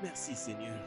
Merci Seigneur.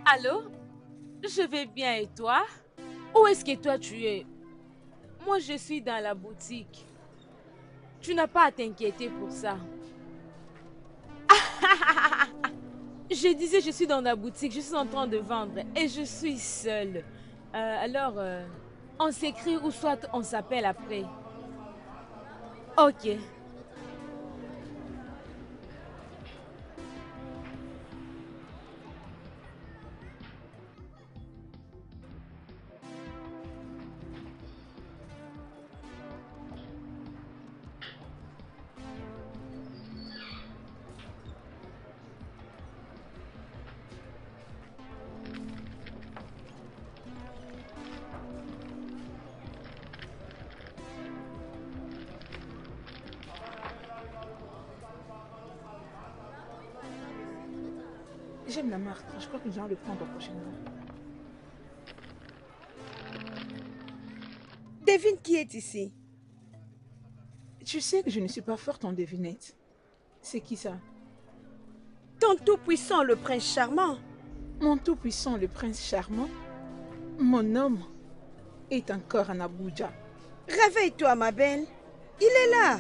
Allô? Je vais bien et toi? Où est-ce que toi tu es? Moi je suis dans la boutique. Tu n'as pas à t'inquiéter pour ça. Je disais je suis dans la boutique, je suis en train de vendre et je suis seule. On s'écrit ou soit on s'appelle après. Ok. J'aime la marque. Je crois que nous allons le prendre prochainement. Devine qui est ici. Tu sais que je ne suis pas forte en devinette. C'est qui ça? Ton tout-puissant, le prince charmant. Mon tout-puissant, le prince charmant? Mon homme est encore en Abuja. Réveille-toi, ma belle. Il est là,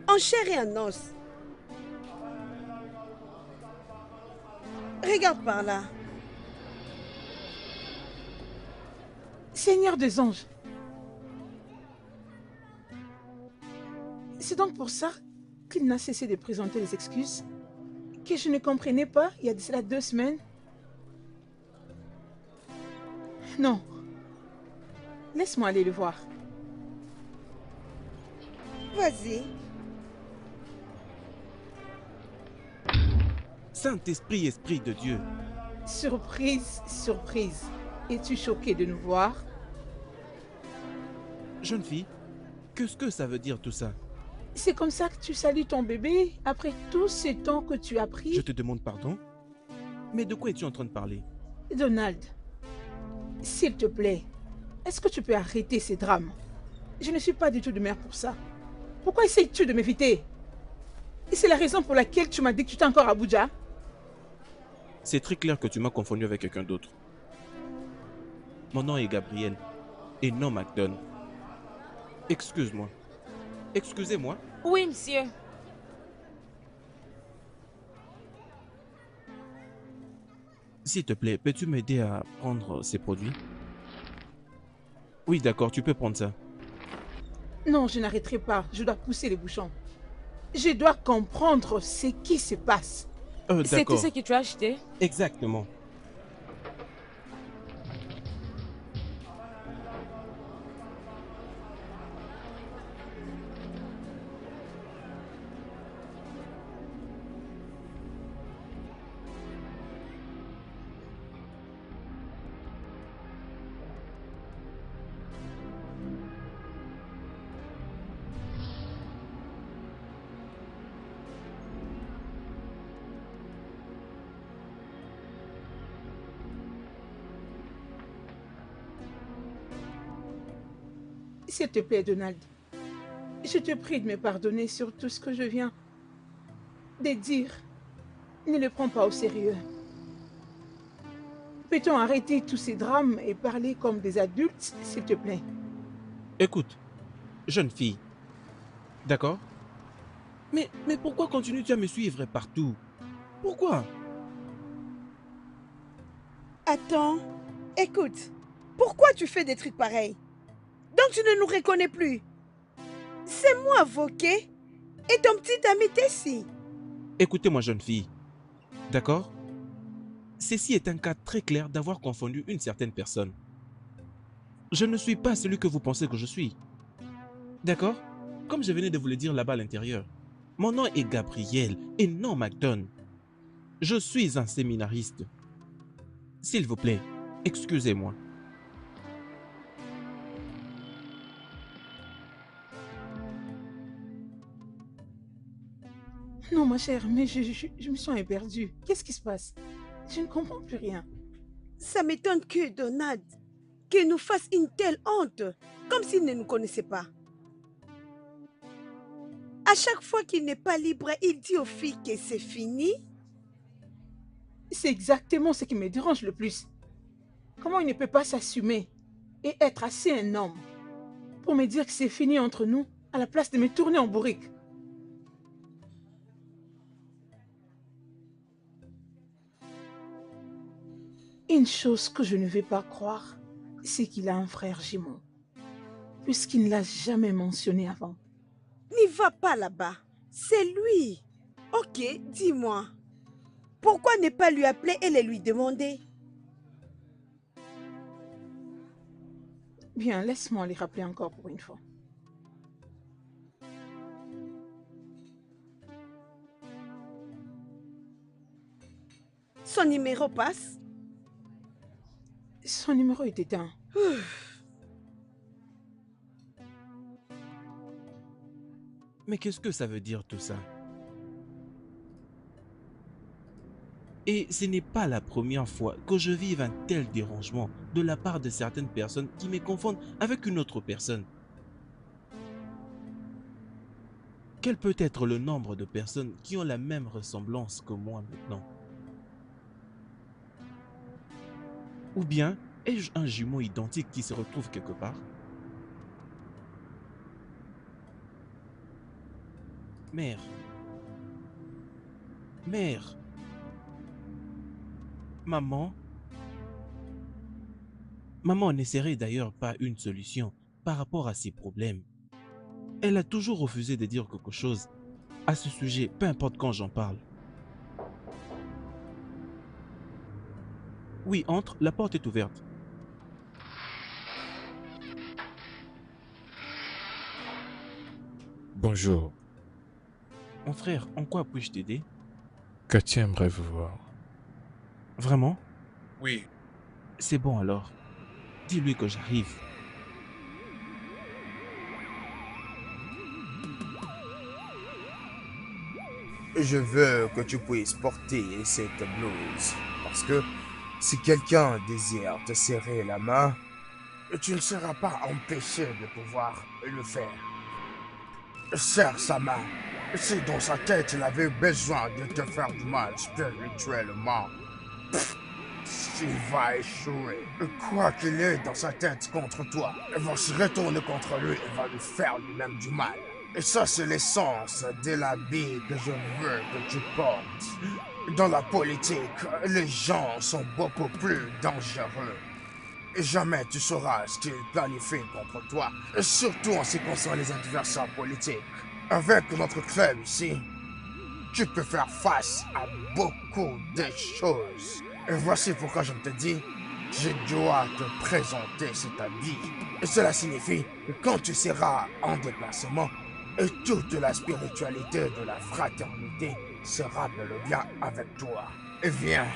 en chair et en os. Regarde par là. Seigneur des anges. C'est donc pour ça qu'il n'a cessé de présenter des excuses que je ne comprenais pas il y a de cela 2 semaines. Non. Laisse-moi aller le voir. Vas-y. Saint-Esprit, Esprit de Dieu. Surprise, surprise. Es-tu choqué de nous voir? Jeune fille, qu'est-ce que ça veut dire tout ça? C'est comme ça que tu salues ton bébé après tout ce temps que tu as pris? Je te demande pardon? Mais de quoi es-tu en train de parler? Donald, s'il te plaît, est-ce que tu peux arrêter ces drames? Je ne suis pas du tout de mère pour ça. Pourquoi essayes-tu de m'éviter? Et c'est la raison pour laquelle tu m'as dit que tu étais encore à Abuja? C'est très clair que tu m'as confondu avec quelqu'un d'autre. Mon nom est Gabriel et non McDonald. Excuse-moi. Excusez-moi. Oui, monsieur. S'il te plaît, peux-tu m'aider à prendre ces produits? Oui, d'accord, tu peux prendre ça. Non, je n'arrêterai pas. Je dois pousser les bouchons. Je dois comprendre ce qui se passe. C'est tout D'accord. ce que tu as acheté? Exactement. S'il te plaît, Donald, je te prie de me pardonner sur tout ce que je viens de dire. Ne le prends pas au sérieux. Peut-on arrêter tous ces drames et parler comme des adultes, s'il te plaît? Écoute, jeune fille. D'accord? Mais pourquoi continues-tu à me suivre partout? Pourquoi? Attends, écoute, pourquoi tu fais des trucs pareils? Donc tu ne nous reconnais plus. C'est moi, Voké, et ton petit ami Tessie. Écoutez-moi, jeune fille. D'accord? Ceci est un cas très clair d'avoir confondu une certaine personne. Je ne suis pas celui que vous pensez que je suis. D'accord? Comme je venais de vous le dire là-bas à l'intérieur. Mon nom est Gabriel et non Macton. Je suis un séminariste. S'il vous plaît, excusez-moi. Non, ma chère, mais je me sens éperdue. Qu'est-ce qui se passe? Je ne comprends plus rien. Ça m'étonne que Donald qu'il nous fasse une telle honte, comme s'il ne nous connaissait pas. À chaque fois qu'il n'est pas libre, il dit aux filles que c'est fini. C'est exactement ce qui me dérange le plus. Comment il ne peut pas s'assumer et être assez un homme pour me dire que c'est fini entre nous à la place de me tourner en bourrique? Une chose que je ne vais pas croire, c'est qu'il a un frère jumeau, puisqu'il ne l'a jamais mentionné avant. N'y va pas là-bas, c'est lui. Ok, dis-moi, pourquoi ne pas lui appeler et le lui demander? Bien, laisse-moi les rappeler encore pour une fois. Son numéro passe. Son numéro est éteint. Mais qu'est-ce que ça veut dire tout ça? Et ce n'est pas la première fois que je vive un tel dérangement de la part de certaines personnes qui me confondent avec une autre personne. Quel peut être le nombre de personnes qui ont la même ressemblance que moi maintenant? Ou bien, ai-je un jumeau identique qui se retrouve quelque part? Mère. Mère. Maman. Maman n'essaierait d'ailleurs pas une solution par rapport à ces problèmes. Elle a toujours refusé de dire quelque chose à ce sujet, peu importe quand j'en parle. Oui, entre, la porte est ouverte. Bonjour, Mon frère, en quoi puis-je t'aider? Cathy aimerait vous voir. Vraiment? Oui. C'est bon alors. Dis-lui que j'arrive. Je veux que tu puisses porter cette blouse, parce que si quelqu'un désire te serrer la main, tu ne seras pas empêché de pouvoir le faire. Serre sa main. Si dans sa tête il avait besoin de te faire du mal spirituellement, tu vas échouer. Quoi qu'il ait dans sa tête contre toi, il va se retourner contre lui et va lui faire lui-même du mal. Et ça, c'est l'essence de l'habit que je veux que tu portes. Dans la politique, les gens sont beaucoup plus dangereux. Et jamais tu sauras ce qu'ils planifient contre toi, et surtout en ce qui concerne les adversaires politiques. Avec notre club ici, tu peux faire face à beaucoup de choses. Et voici pourquoi je te dis, je dois te présenter cet habit. Et cela signifie que quand tu seras en déplacement, et toute la spiritualité de la fraternité sera bel et bien avec toi. Et viens.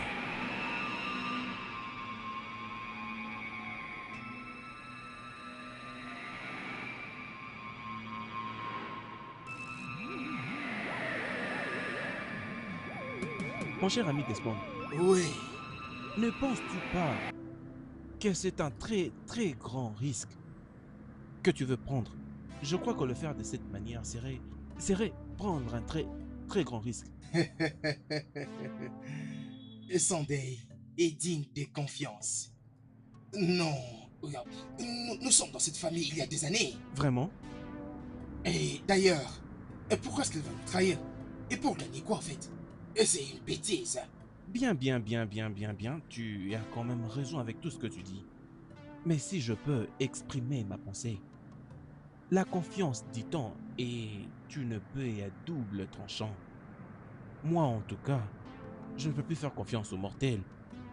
Mon cher ami Desmond, Oui. ne penses-tu pas que c'est un très grand risque que tu veux prendre? Je crois que le faire de cette manière serait prendre un très grand risque. Sunday est digne de confiance. Non, regarde, nous sommes dans cette famille il y a des années. Vraiment? Et d'ailleurs, pourquoi est-ce qu'elle va nous trahir? Et pour gagner quoi en fait? C'est une bêtise. Bien, tu as quand même raison avec tout ce que tu dis. Mais si je peux exprimer ma pensée, la confiance, dit-on, est une épée à double tranchant. Moi, en tout cas, je ne peux plus faire confiance aux mortels,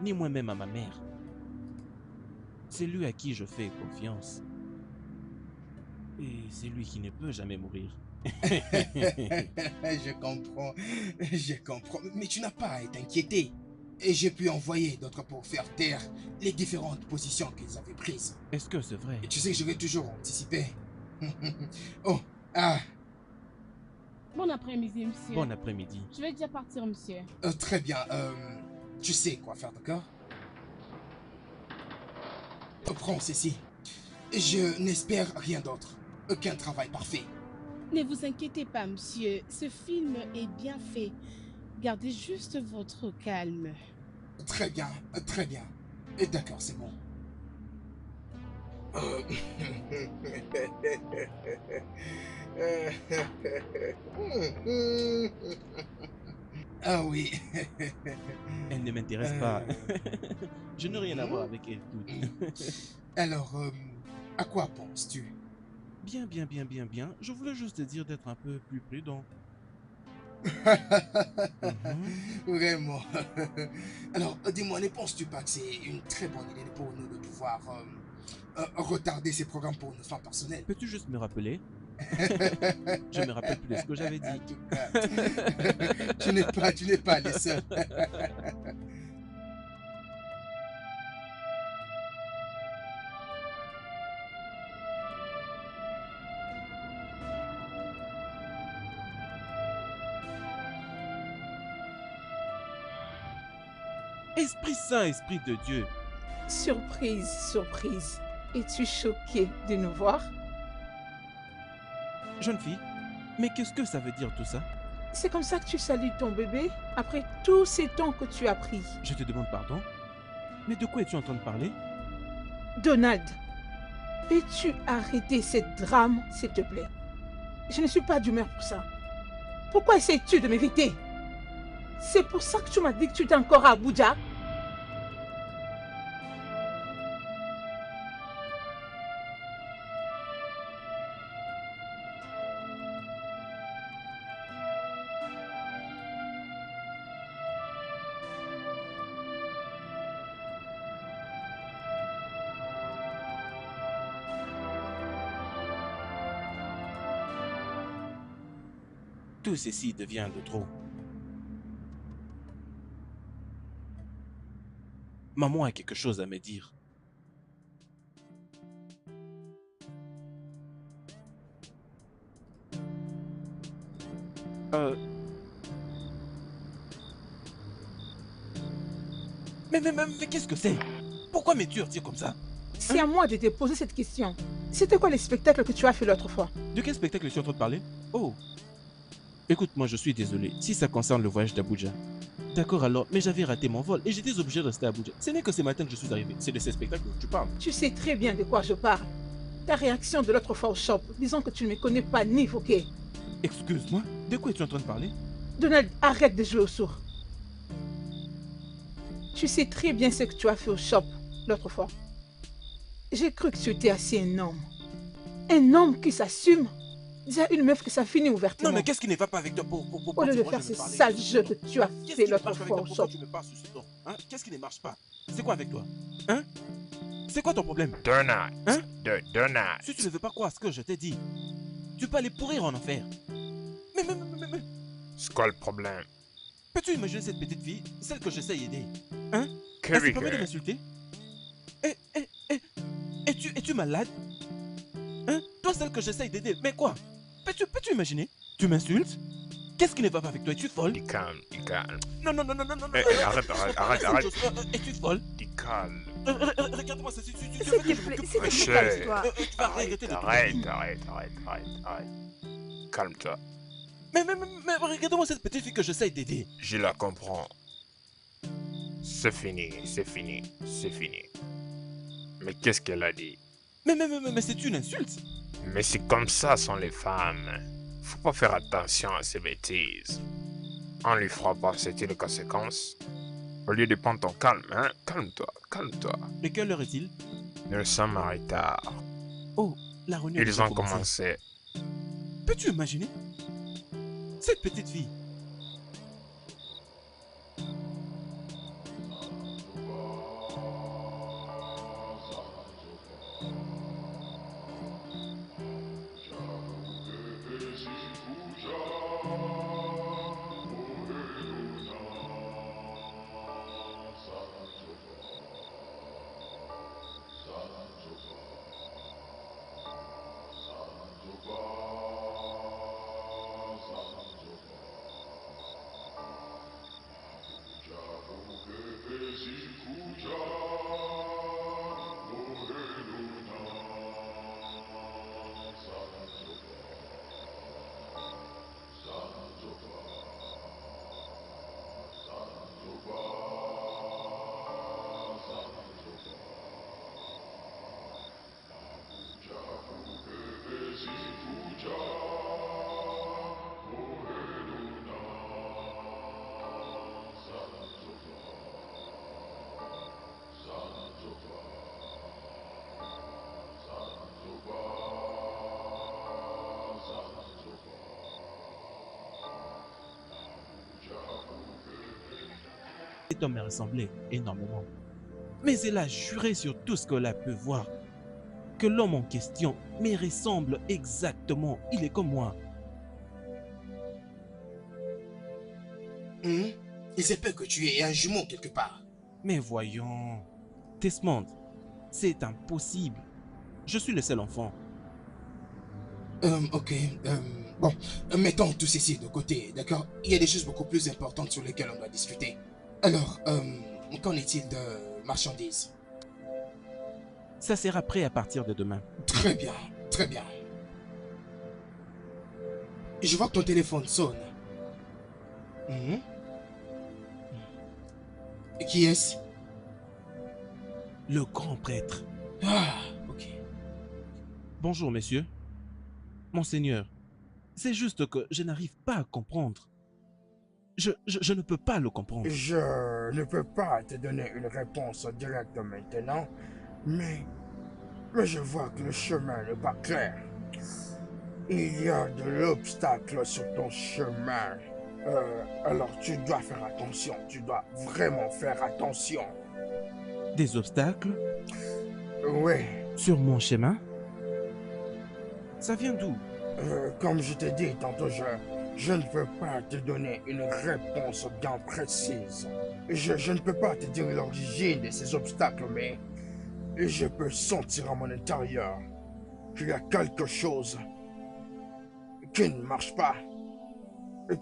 ni moi-même à ma mère. C'est lui à qui je fais confiance. Et c'est lui qui ne peut jamais mourir. Je comprends. Mais tu n'as pas à t'inquiéter. Et j'ai pu envoyer d'autres pour faire taire les différentes positions qu'ils avaient prises. Est-ce que c'est vrai? Et tu sais que je vais toujours anticiper. Oh, ah. Bon après-midi, monsieur. Bon après-midi. Je vais déjà partir, monsieur. Très bien. Tu sais quoi faire, d'accord? Prends ceci. Je n'espère rien d'autre. Aucun travail parfait. Ne vous inquiétez pas, monsieur. Ce film est bien fait. Gardez juste votre calme. Très bien, très bien. Et d'accord, c'est bon. Ah oui. Elle ne m'intéresse pas. Je n'ai rien à voir avec elle toute. Alors, à quoi penses-tu? Bien. Je voulais juste te dire d'être un peu plus prudent. Vraiment. Alors, dis-moi, ne penses-tu pas que c'est une très bonne idée pour nous de pouvoir retarder ces programmes pour nos fins personnelles? Peux-tu juste me rappeler? Je me rappelle plus de ce que j'avais dit. En tout cas, tu n'es pas les seuls. Esprit Saint, Esprit de Dieu. Surprise. Es-tu choquée de nous voir? Jeune fille, mais qu'est-ce que ça veut dire tout ça? C'est comme ça que tu salues ton bébé après tous ces temps que tu as pris. Je te demande pardon. Mais de quoi es-tu en train de parler? Donald, peux-tu arrêter cette drame, s'il te plaît? Je ne suis pas d'humeur pour ça. Pourquoi essaies-tu de m'éviter? C'est pour ça que tu m'as dit que tu étais encore à Abuja? Tout ceci devient de trop. Maman a quelque chose à me dire. Mais qu'est-ce que c'est? Pourquoi me tues comme ça? C'est à moi de te poser cette question. C'était quoi les spectacles que tu as fait l'autre fois? De quel spectacle tu es en train de parler? Oh. Écoute, moi je suis désolé. Si ça concerne le voyage d'Abuja, D'accord alors, mais j'avais raté mon vol et j'étais obligé de rester à Abuja. Ce n'est que ce matin que je suis arrivé. C'est de ces spectacles que tu parles. Tu sais très bien de quoi je parle. Ta réaction de l'autre fois au shop, disons que tu ne me connais pas ni Voké. Excuse-moi, de quoi es-tu en train de parler? Donald, arrête de jouer au sourd. Tu sais très bien ce que tu as fait au shop l'autre fois. J'ai cru que tu étais assez un homme. Un homme qui s'assume. Déjà une meuf que ça finit ouvertement. Non mais qu'est-ce qui ne va pas avec toi Au lieu de faire ce sale jeu que tu as fait l'autre fois au shop. Tu me parles sur ce ton, hein? Qu'est-ce qui ne marche pas? C'est quoi avec toi? Hein? C'est quoi ton problème? Donald. Hein? Donald. Si tu ne veux pas croire ce que je t'ai dit, tu peux aller pourrir en enfer. Mais... C'est quoi le problème? Peux-tu imaginer cette petite fille, celle que j'essaie d'aider? Hein? Elle Kerry se permet de m'insulter? Es-tu malade? Hein? Toi, celle que j'essaie d'aider, mais quoi? Peux-tu imaginer? Tu m'insultes? Qu'est-ce qui ne va pas avec toi? Es-tu folle? Dis calme. Non. Arrête. Es-tu folle? Dis calme. Regarde-moi ça, tu veux S'il que te je plaît, m'occupe? s'il te plaît, Chez. calme-toi. Tu vas arrêter de te Arrête. Calme-toi. Mais regarde-moi cette petite fille que j'essaie d'aider. Je la comprends. C'est fini. Mais qu'est-ce qu'elle a dit? Mais c'est une insulte. Mais c'est comme ça sont les femmes. Faut pas faire attention à ces bêtises. On lui fera pas sentir les conséquences. Au lieu de prendre ton calme, hein? Calme-toi. De quelle heure est-il? Nous sommes en retard. Oh, la réunion Ils ont commencé. Peux-tu imaginer? Cette petite fille. Cet homme me ressemblait énormément. Mais elle a juré sur tout ce qu'elle a pu voir que l'homme en question me ressemble exactement. Il est comme moi. Il se peut que tu aies un jumeau quelque part. Mais voyons. Desmond, c'est impossible. Je suis le seul enfant. Ok. Bon, mettons tout ceci de côté, d'accord? Il y a des choses beaucoup plus importantes sur lesquelles on doit discuter. Alors, qu'en est-il de marchandises? Ça sera prêt à partir de demain. Très bien. Je vois que ton téléphone sonne. Qui est-ce? Le grand prêtre. Ah, ok. Bonjour, messieurs. Monseigneur, c'est juste que je n'arrive pas à comprendre. Je ne peux pas le comprendre. Je ne peux pas te donner une réponse directe maintenant, mais je vois que le chemin n'est pas clair. Il y a de l'obstacle sur ton chemin. Alors tu dois faire attention, tu dois vraiment faire attention. Des obstacles? Oui. Sur mon chemin? Ça vient d'où? Comme je t'ai dit tantôt, je ne peux pas te donner une réponse bien précise. Je ne peux pas te dire l'origine de ces obstacles, mais je peux sentir à mon intérieur qu'il y a quelque chose qui ne marche pas,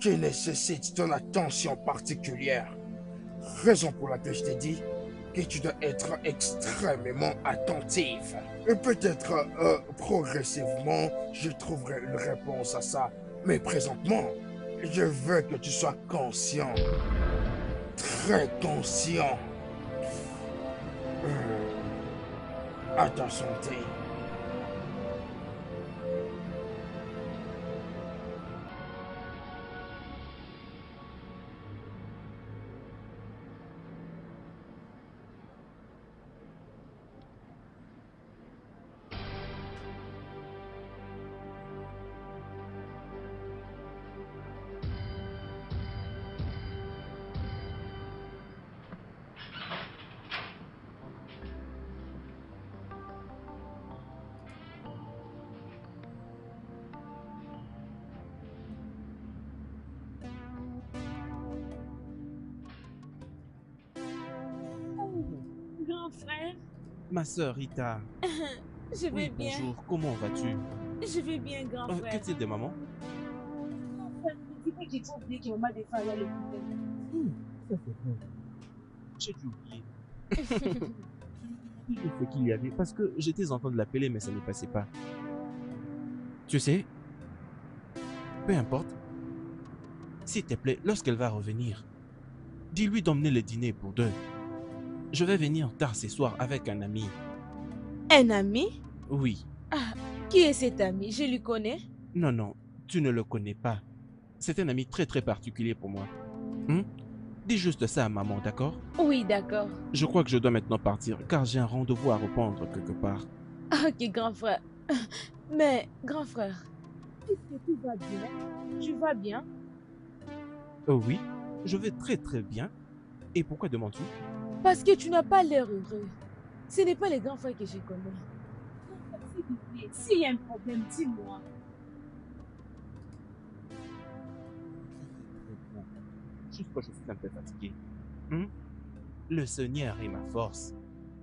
qui nécessite ton attention particulière. Raison pour laquelle je t'ai dit que tu dois être extrêmement attentif. Et peut-être progressivement, je trouverai une réponse à ça. Mais présentement, je veux que tu sois conscient très conscient. À ta santé. Grand frère, Ma sœur Rita. je vais Oui, bien. bonjour. Comment vas-tu? Je vais bien, grand frère. Quel type de maman? Tu veux qu'ils t'ont dit que maman défend là le problème. Ça c'est vrai. J'ai dû oublier. J'ai fait qu'il y avait parce que j'étais en train de l'appeler mais ça ne passait pas. Tu sais, peu importe. S'il te plaît, lorsqu'elle va revenir, dis-lui d'emmener le dîner pour deux. Je vais venir tard ce soir avec un ami. Un ami? Oui. Ah, qui est cet ami? Je le connais. Non, non, tu ne le connais pas. C'est un ami très très particulier pour moi. Dis juste ça à maman, d'accord? Oui, d'accord. Je crois que je dois maintenant partir car j'ai un rendez-vous à reprendre quelque part. Ok, grand frère. Mais, grand frère, est-ce que tu vas bien? Tu vas bien? Oui, je vais très très bien. Et pourquoi demandes-tu? Parce que tu n'as pas l'air heureux. Ce n'est pas les grands frères que je connais. S'il te plaît, s'il y a un problème, dis-moi. Juste que je suis un peu fatigué. Le Seigneur est ma force.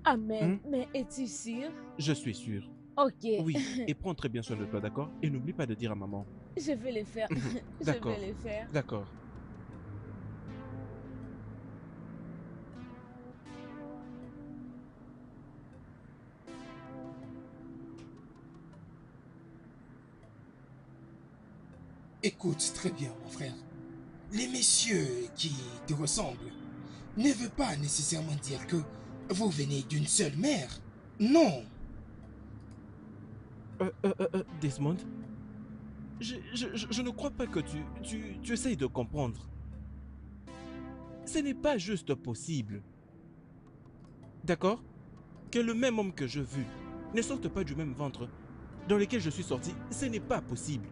Amen. Mais es-tu sûr? Je suis sûr. Ok. Oui, et prends très bien soin de toi, d'accord? Et n'oublie pas de dire à maman. Je vais le faire. Je D'accord. vais le faire. D'accord. Écoute très bien, mon frère. Les messieurs qui te ressemblent ne veulent pas nécessairement dire que vous venez d'une seule mère. Non. Desmond, je ne crois pas que tu essayes de comprendre. Ce n'est pas juste possible. D'accord? Que le même homme que je veux ne sorte pas du même ventre dans lequel je suis sorti, ce n'est pas possible.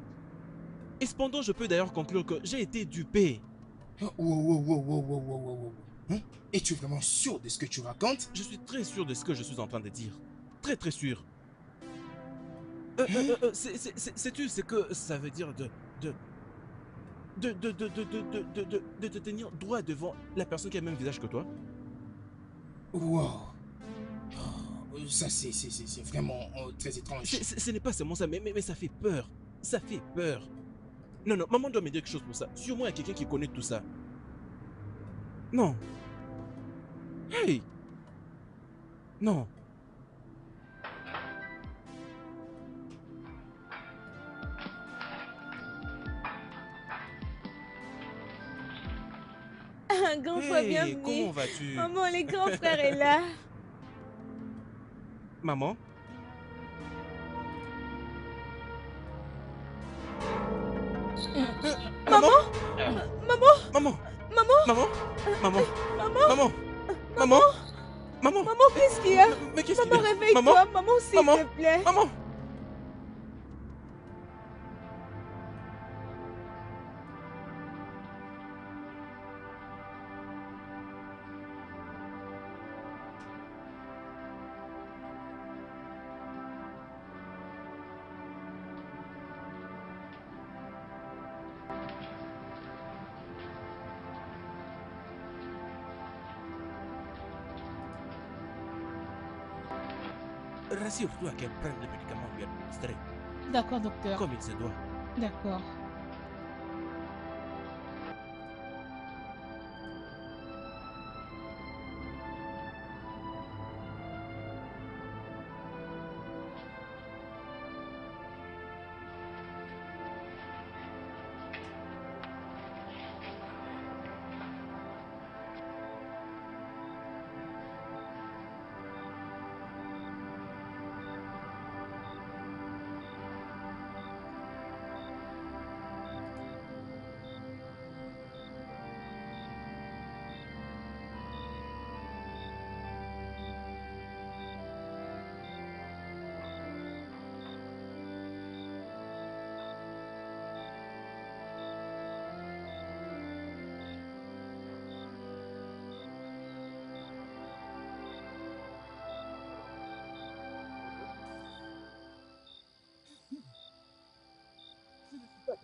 Et cependant, je peux d'ailleurs conclure que j'ai été dupé. Wow. Es-tu vraiment sûr de ce que tu racontes? Je suis très sûr de ce que je suis en train de dire. Très très sûr. Sais-tu ce que ça veut dire de te tenir droit devant la personne qui a le même visage que toi? Wow. Ça, c'est vraiment très étrange. Ce n'est pas seulement ça, mais ça fait peur. Ça fait peur. Non, non, maman doit me dire quelque chose pour ça. Sûrement, il y a quelqu'un qui connaît tout ça. Non. Hey! Non. Un grand frère, Hey, bienvenue. comment vas-tu? Maman, le grand frère est là. Maman? Maman? Maman? Maman? Maman? Maman? Maman? Maman? Maman? Maman? Maman? Maman, qu'est-ce qu'il y a? Mais qu'est-ce qu'il y Maman, a? réveille-toi. Maman, s'il Maman? te plaît. Maman? Rassure-toi qu'elle prenne le médicament lui administré, D'accord, docteur. comme il se doit. D'accord.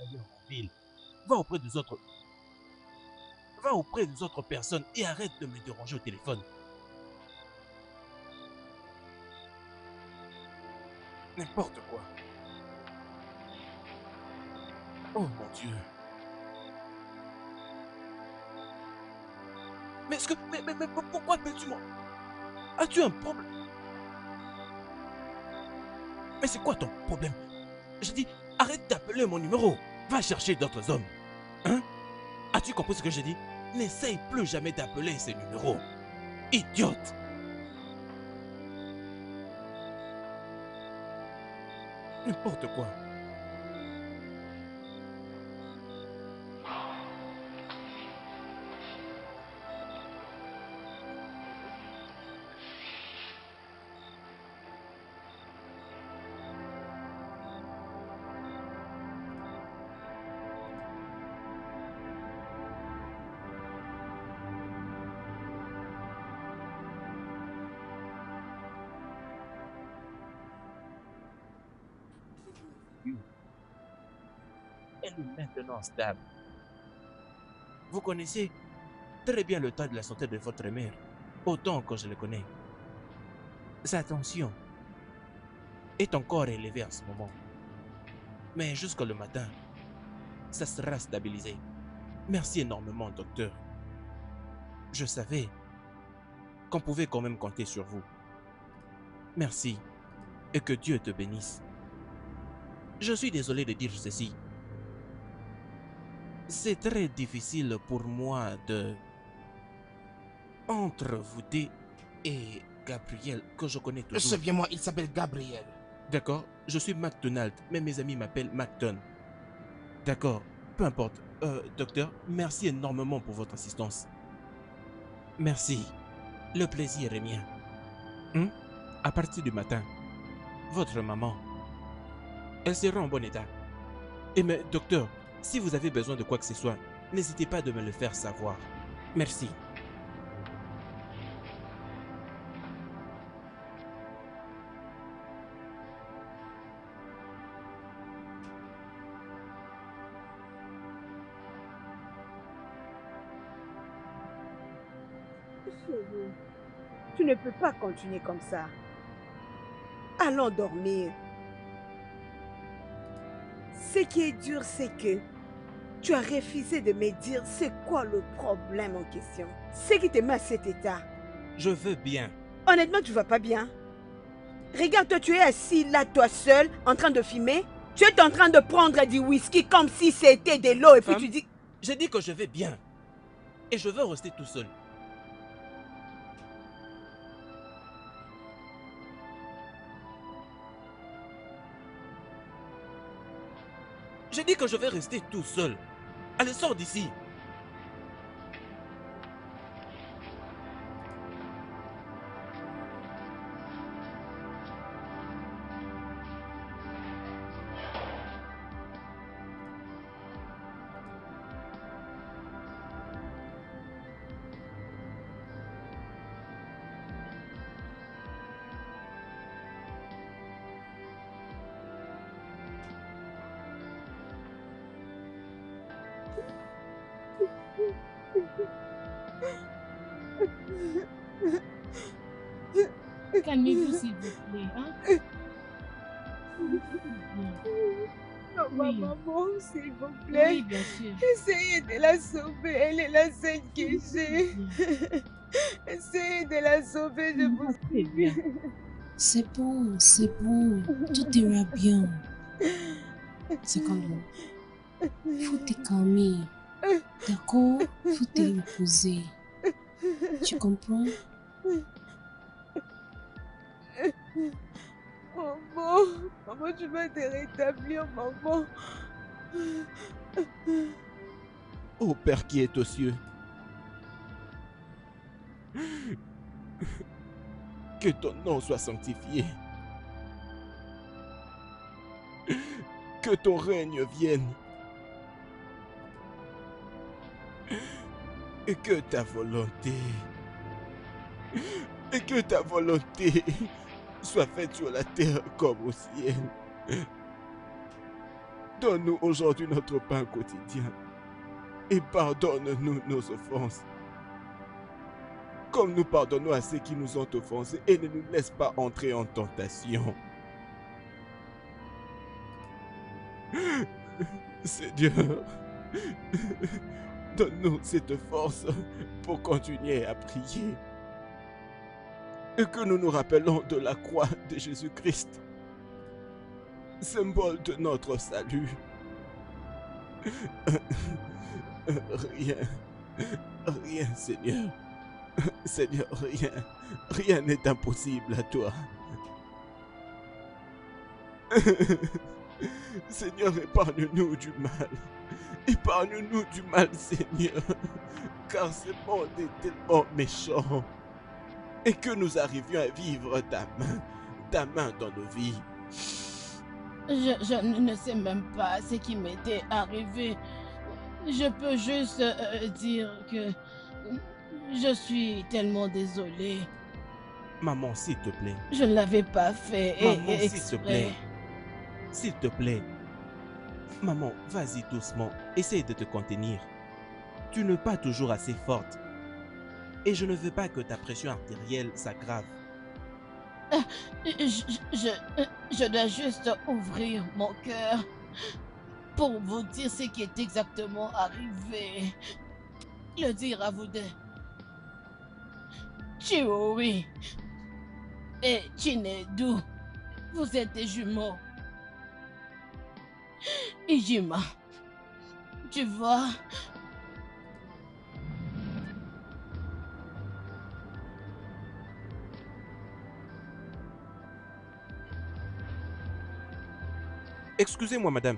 ailleurs en ville. Va auprès des autres. Va auprès des autres personnes et arrête de me déranger au téléphone. N'importe quoi. Oh mon Dieu. Mais pourquoi appelles-tu moi? As-tu un problème? Mais c'est quoi ton problème? Je dis, arrête d'appeler mon numéro. Va chercher d'autres hommes. Hein? As-tu compris ce que j'ai dit? N'essaye plus jamais d'appeler ces numéros. Idiote! N'importe quoi. Elle est maintenant stable. Vous connaissez très bien le tas de la santé de votre mère, autant que je le connais. Sa tension est encore élevée en ce moment. Mais jusqu'au matin, ça sera stabilisé. Merci énormément, docteur. Je savais qu'on pouvait quand même compter sur vous. Merci et que Dieu te bénisse. Je suis désolé de dire ceci. C'est très difficile pour moi de... Entre vous deux et Gabriel, que je connais toujours. Souviens-moi, il s'appelle Gabriel. D'accord, je suis McDonald, mais mes amis m'appellent McDon. D'accord, peu importe. Docteur, merci énormément pour votre assistance. Merci. Le plaisir est mien. À partir du matin, votre maman, elle sera en bon état. Et mais, docteur, si vous avez besoin de quoi que ce soit, n'hésitez pas de me le faire savoir. Merci. Chérie, tu ne peux pas continuer comme ça. Allons dormir. Ce qui est dur, c'est que tu as refusé de me dire c'est quoi le problème en question. Ce qui te met à cet état. Je veux bien. Honnêtement, tu vas pas bien. Regarde-toi, tu es assis là, toi seul, en train de fumer. Tu es en train de prendre du whisky comme si c'était de l'eau et puis tu dis... J'ai dit que je vais bien. Et je veux rester tout seul. J'ai dit que je vais rester tout seul. Allez, sors d'ici. Calmez-vous, s'il vous plaît. Hein? Maman, s'il vous plaît. Oui, bien sûr. Essayez de la sauver. Elle est la seule que j'ai. Essayez de la sauver, je vous prie. C'est bon, tout ira bien. Secondo, faut te calmer, d'accord? Faut te reposer. Tu comprends? Maman, tu vas te rétablir, maman. Ô Père qui est aux cieux, que ton nom soit sanctifié. Que ton règne vienne. Et que ta volonté soit faite sur la terre comme au ciel. Donne-nous aujourd'hui notre pain quotidien et pardonne-nous nos offenses, comme nous pardonnons à ceux qui nous ont offensés, et ne nous laisse pas entrer en tentation. Seigneur, donne-nous cette force pour continuer à prier et que nous nous rappelons de la croix de Jésus-Christ, symbole de notre salut. Rien, Seigneur. Seigneur, rien n'est impossible à toi. Seigneur, épargne-nous du mal. Épargne-nous du mal, Seigneur, car ce monde est tellement méchant. Et que nous arrivions à vivre ta main dans nos vies. Je ne sais même pas ce qui m'était arrivé. Je peux juste dire que je suis tellement désolée. Maman, s'il te plaît. Je ne l'avais pas fait. Maman, s'il te plaît. S'il te plaît. Maman, vas-y doucement. Essaye de te contenir. Tu n'es pas toujours assez forte. Et je ne veux pas que ta pression artérielle s'aggrave. Je dois juste ouvrir mon cœur pour vous dire ce qui est exactement arrivé. Le dire à vous deux. Chiori et Chinedu, vous êtes des jumeaux. Ijima, tu vois, excusez-moi, madame.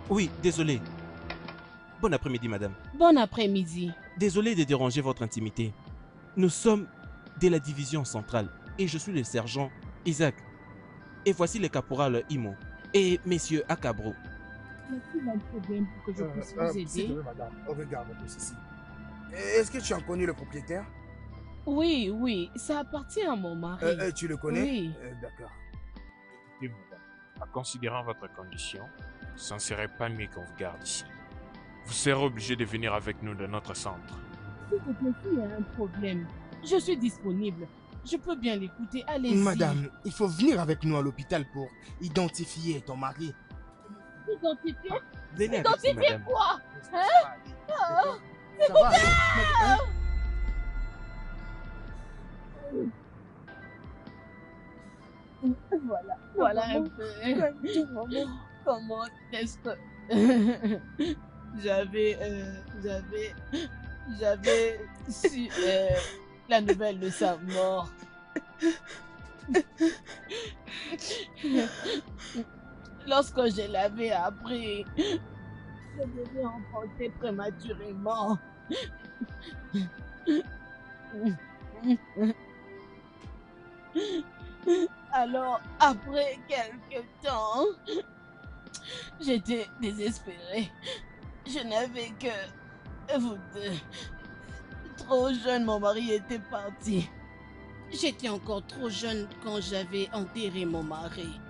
Oui, désolé. Bon après-midi, madame. Bon après-midi. Désolé de déranger votre intimité. Nous sommes de la division centrale et je suis le sergent Isaac. Et voici le caporal Imo et messieurs Akabro. Est-il un problème pour que je puisse vous aider? S'il te plaît, madame, regarde un peu ceci. Est-ce que tu as connu le propriétaire? Oui, ça appartient à mon mari. Tu le connais? Oui. D'accord. Écoutez, madame, en considérant votre condition, ce ne serait pas mieux qu'on vous garde ici. Vous serez obligé de venir avec nous dans notre centre. S'il te plaît, s'il y a un problème, je suis disponible. Je peux bien l'écouter, allez-y. Madame, il faut venir avec nous à l'hôpital pour identifier ton mari. Identifier? Venez avec nous, Identifier madame. quoi? Ça va, Voilà un peu. Comment est-ce que j'avais su la nouvelle de sa mort. Lorsque je l'avais appris, je devais emporter prématurément. Alors, après quelque temps, j'étais désespérée. Je n'avais que vous deux. Trop jeune, mon mari était parti. J'étais encore trop jeune quand j'avais enterré mon mari.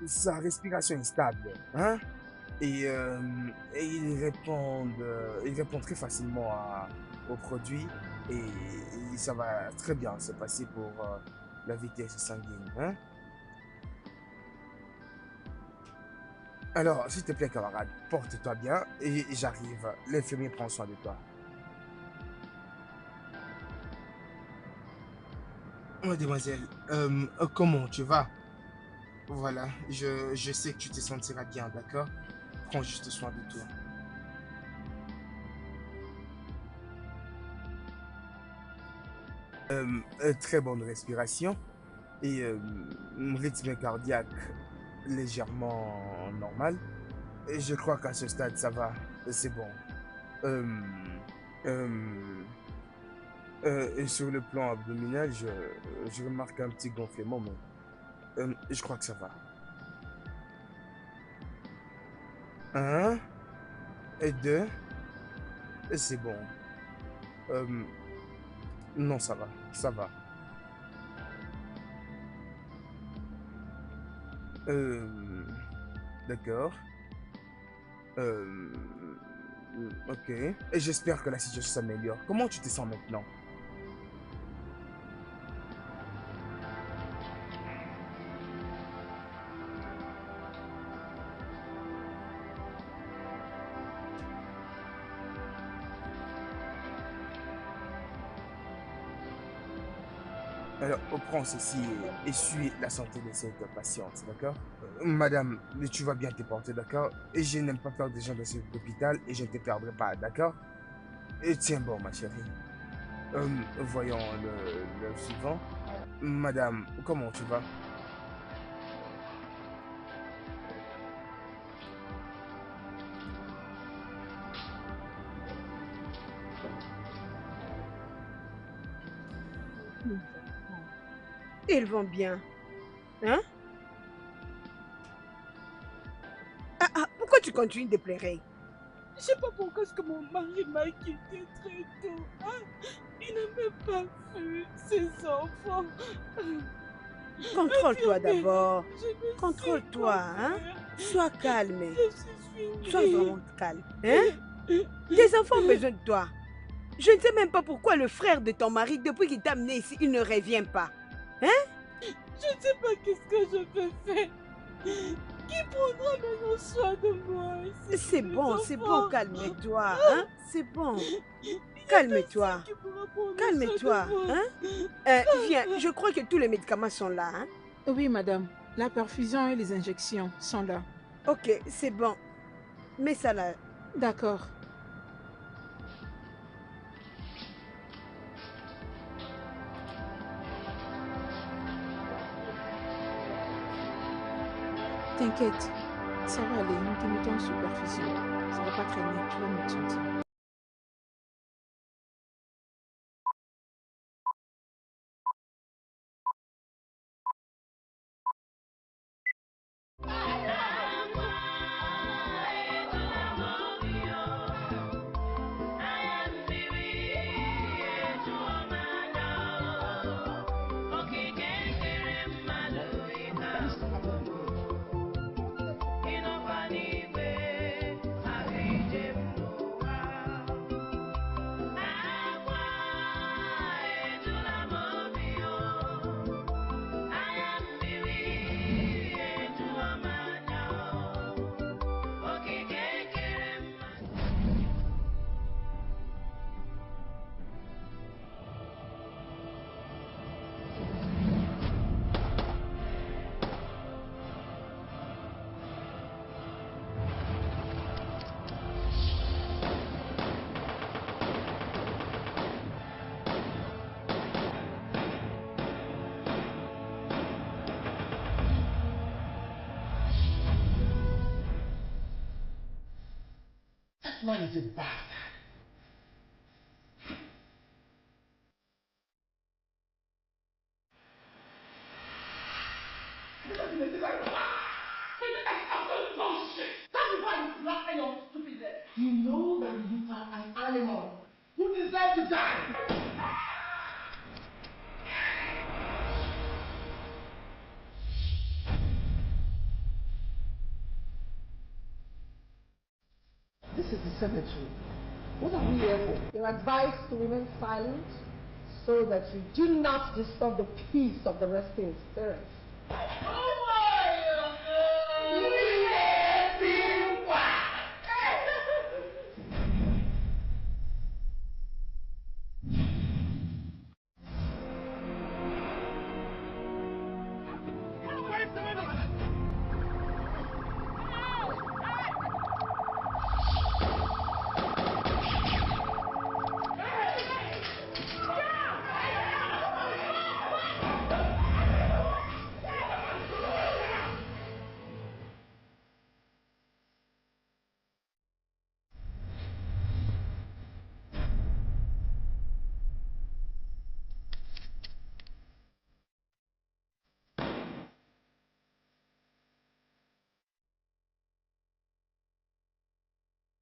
Sa respiration est stable, hein? Et il répond très facilement aux produits et ça va très bien se passer pour la vitesse sanguine, hein? Alors, s'il te plaît, camarade, porte-toi bien et j'arrive. L'infirmier prend soin de toi. Mademoiselle, comment tu vas? Voilà, je sais que tu te sentiras bien, d'accord? Prends juste soin de toi. Très bonne respiration et rythme cardiaque légèrement normal. Et je crois qu'à ce stade, ça va, c'est bon. Et sur le plan abdominal, je remarque un petit gonflement, mais je crois que ça va. 1 et 2, et c'est bon. Non, ça va, ça va. D'accord. Ok. Et j'espère que la situation s'améliore. Comment tu te sens maintenant? Alors, prends ceci et suis la santé de cette patiente, d'accord? Madame, tu vas bien te porter, d'accord? Et je n'aime pas perdre des gens dans cet hôpital et je ne te perdrai pas, d'accord? Et tiens bon, ma chérie. Voyons le suivant. Madame, comment tu vas? Ils vont bien. Hein? Pourquoi tu continues de pleurer? Je sais pas pourquoi est-ce que mon mari m'a quitté très tôt. Hein? Il n'a même pas vu ses enfants. Contrôle-toi d'abord. Contrôle-toi, hein? Sois calme. Sois vraiment calme. Hein? Tes enfants ont besoin de toi. Je ne sais même pas pourquoi le frère de ton mari, depuis qu'il t'a amené ici, il ne revient pas. Hein? Je ne sais pas qu'est-ce que je peux faire. Qui prendra maintenant soin de moi ici? C'est bon, calme-toi. Hein? C'est bon. Calme-toi. Calme-toi. Hein? Viens, je crois que tous les médicaments sont là. Hein? Oui, madame. La perfusion et les injections sont là. Ok, c'est bon. Mets ça là. D'accord. T'inquiète, ça va aller, nous te mettons sous perfusion. Ça va pas traîner, tu vas nous sentir. Man is a bastard. You know that you are an animal who deserves to die. This is the cemetery. What are we here for? You're advised to remain silent so that you do not disturb the peace of the resting spirits.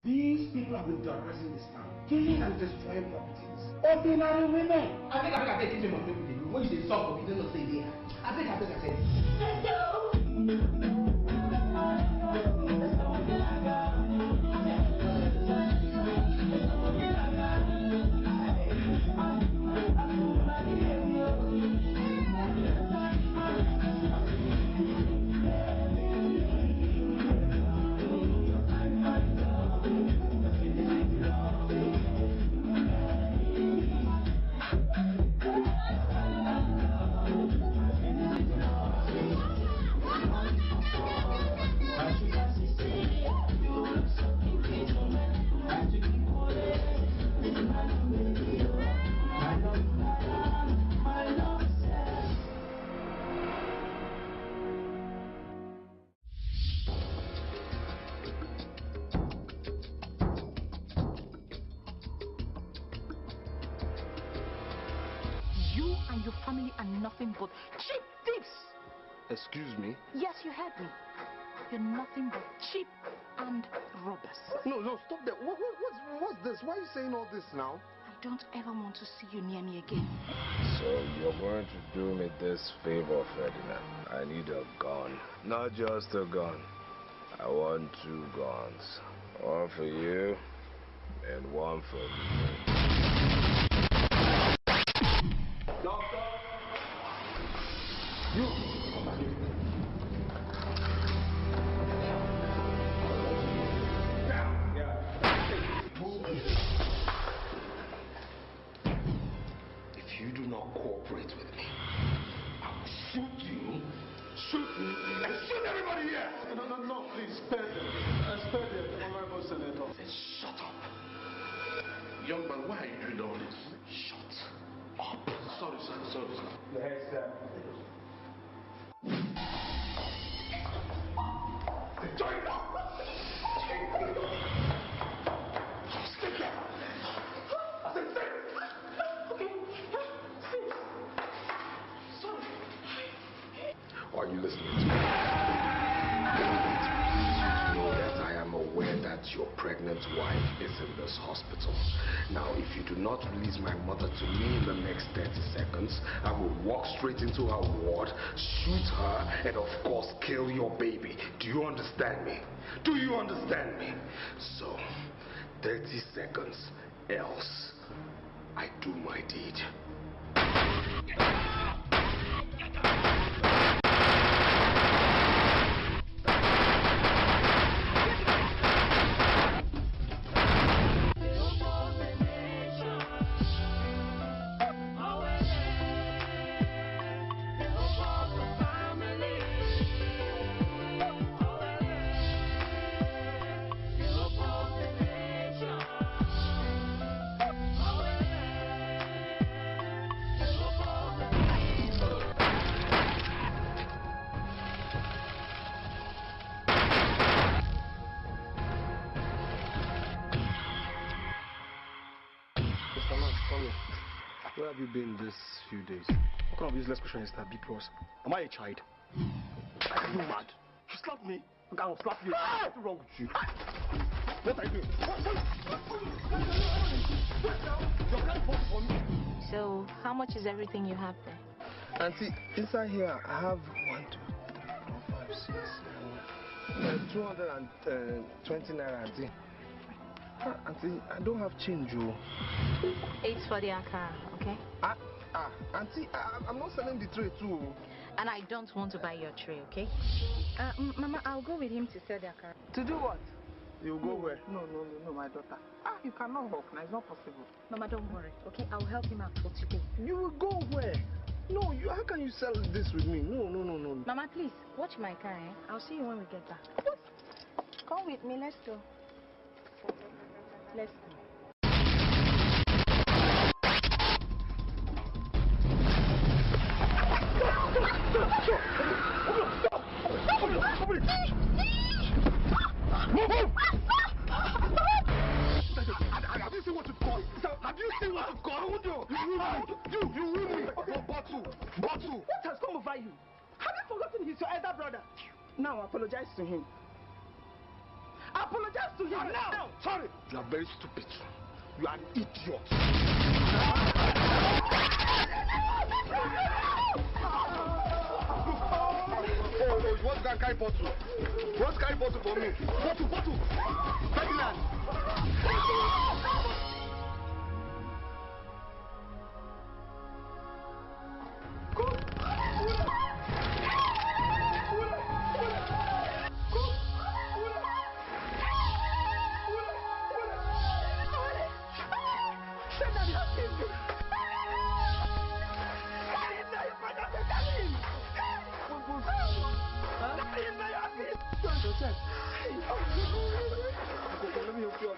These people have been terrorizing this town, killing and destroying properties. Ordinary women. I think I said teach them what people do. When you say stop, you don't say there. I think I said. family are nothing but cheap thieves. Excuse me? Yes, you heard me. You're nothing but cheap and robbers. No, stop that. What's this? Why are you saying all this now? I don't ever want to see you near me again. So you're going to do me this favor, Ferdinand. I need a gun. Not just a gun. I want 2 guns. One for you and one for me. Doctor! You! If you do not cooperate with me, I will shoot you, shoot me, and shoot everybody here! No, please, spare them. Spare them, Honorable Senator. Then shut up. Young man, why are you doing all this? Shut up. Sorry, sir. Yes, sir. Join up! Stay there! Are you listening to me? Know that I am aware that your pregnant wife is in this hospital. Now, if you do not release my mother to me in the next 30 seconds, I will walk straight into her ward, shoot her, and of course, kill your baby. Do you understand me? Do you understand me? So, 30 seconds, else I do my deed. Where have you been this few days? What kind of useless question is that, B+? Am I a child? Are you mad? You slapped me. Okay, I'll slap you. What's wrong with you? What are you doing? You're kind of for me. So, how much is everything you have there? Auntie, inside here I have 220 naira, Auntie. Auntie, I don't have change, oh. 8 for the akara, okay? Auntie, I'm not selling the tray too. And I don't want to buy your tray, okay? Mama, I'll go with him to sell the akara. To do what? You go where? No, my daughter. You cannot walk now. It's not possible. Mama, don't worry, okay? I'll help him out for today. You will go where? No, how can you sell this with me? No. Mama, please, watch my car, eh? I'll see you when we get back. What? Come with me, let's go. Let's go. Have you seen what you've got? Have you seen what you've got? You will me. Bottle. What has come over you? Have you forgotten he's your elder brother? Now apologize to him. Apologize to him now. Sorry. You are very stupid. You are an idiot. What's that kind of bottle? What's kind of bottle for me? Bottle. Ferdinand. Let me help you up.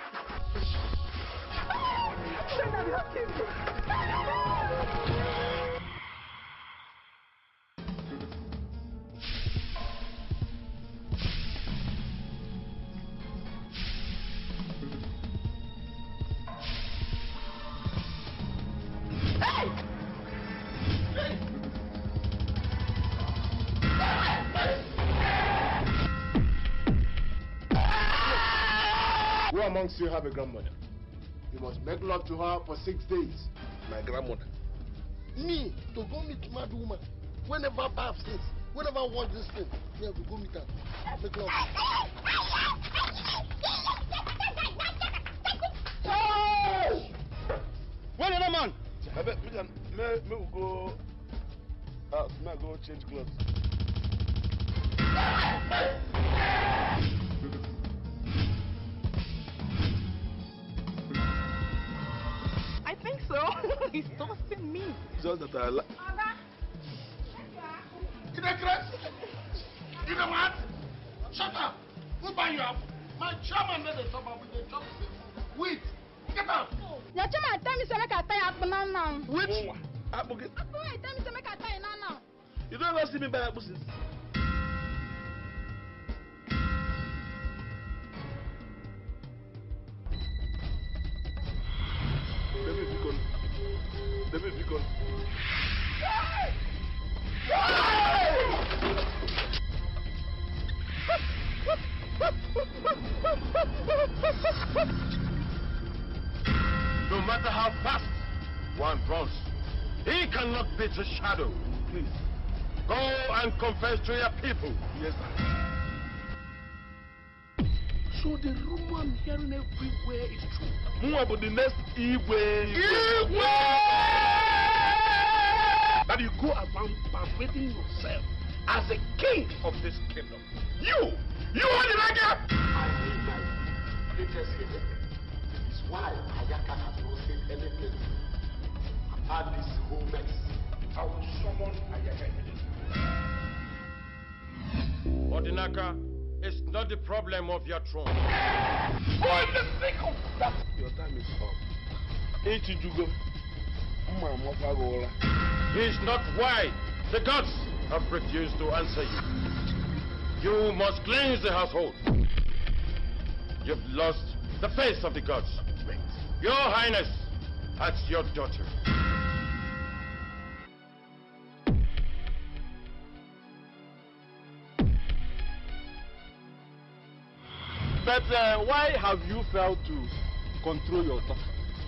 Hey! amongst you have a grandmother? You must make love to her for 6 days. My grandmother. Me, to go meet mad woman. Whenever I have sex, whenever I want this thing, me have to go meet her. Make love. Hey! Where the man? I bet we can me go out, me go change clothes. I think so. He's toasting me. Just that I like. You know, Chris? You know what? Shut up. Who buy you up? My chairman made a top up with the top. Wait. Get up. Your chairman tell me to make a tie up now. Which? Tell me to make a tie now. You don't ever see me buy a buses. Let me go. No matter how fast one runs, he cannot beat a shadow. Please, go and confess to your people. Yes, sir. So the rumor I'm hearing everywhere is true. More about the next Igwe. That you go around parading yourself as a king of this kingdom. You are the Naga! I need my greatest hit. It's why Ayaka has not said anything about this whole mess. I will summon Ayaka immediately. Odinaka, it's not the problem of your throne. For the sake of that, your time is up. Ain't you go? He's not why the gods have refused to answer you. You must cleanse the household. You've lost the face of the gods. Your Highness, that's your daughter. But why have you failed to control your daughter?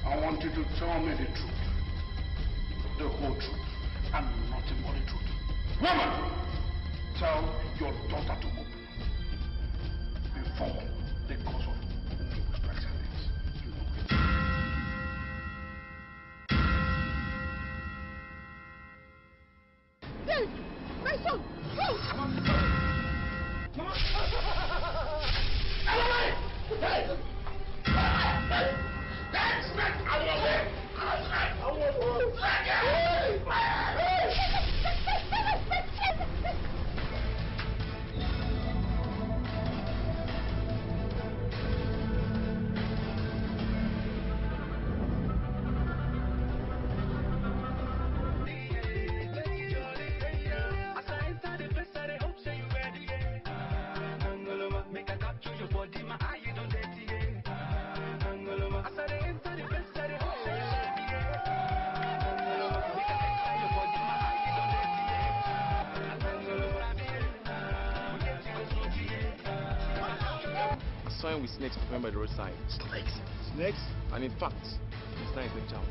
I want you to tell me the truth. The whole truth, and nothing but the truth. Woman, tell your daughter to open before the cause of people's presidents. Hey, my son! With snakes moving by the roadside. Snakes? And in fact, it's not a child.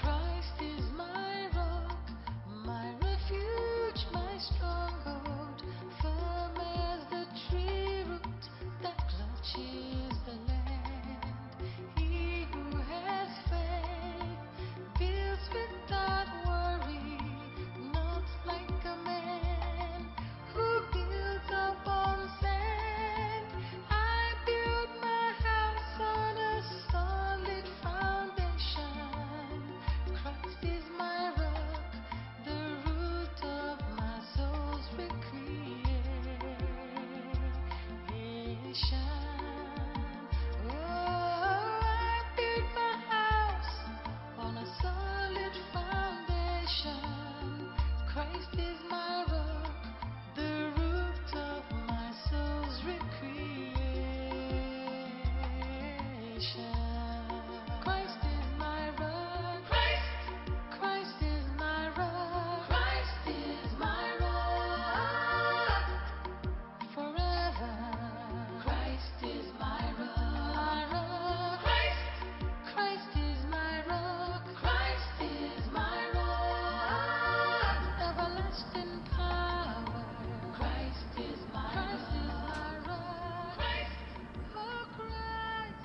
Christ is my rock, my refuge, my stronghold, firm as the tree root that clutches the land. He who has faith builds without worry, not like a man who builds upon sand. I build my house on a solid foundation. Christ is my rock, the root of my soul's recreation. Oh, I built my house on a solid foundation. Christ is my rock, the root of my soul's recreation. Christ is my rock. Christ is my rock. Christ is my rock. Forever. Christ is my rock. Christ is my rock. Christ is my rock. Everlasting power. Christ is my rock. Oh, Christ.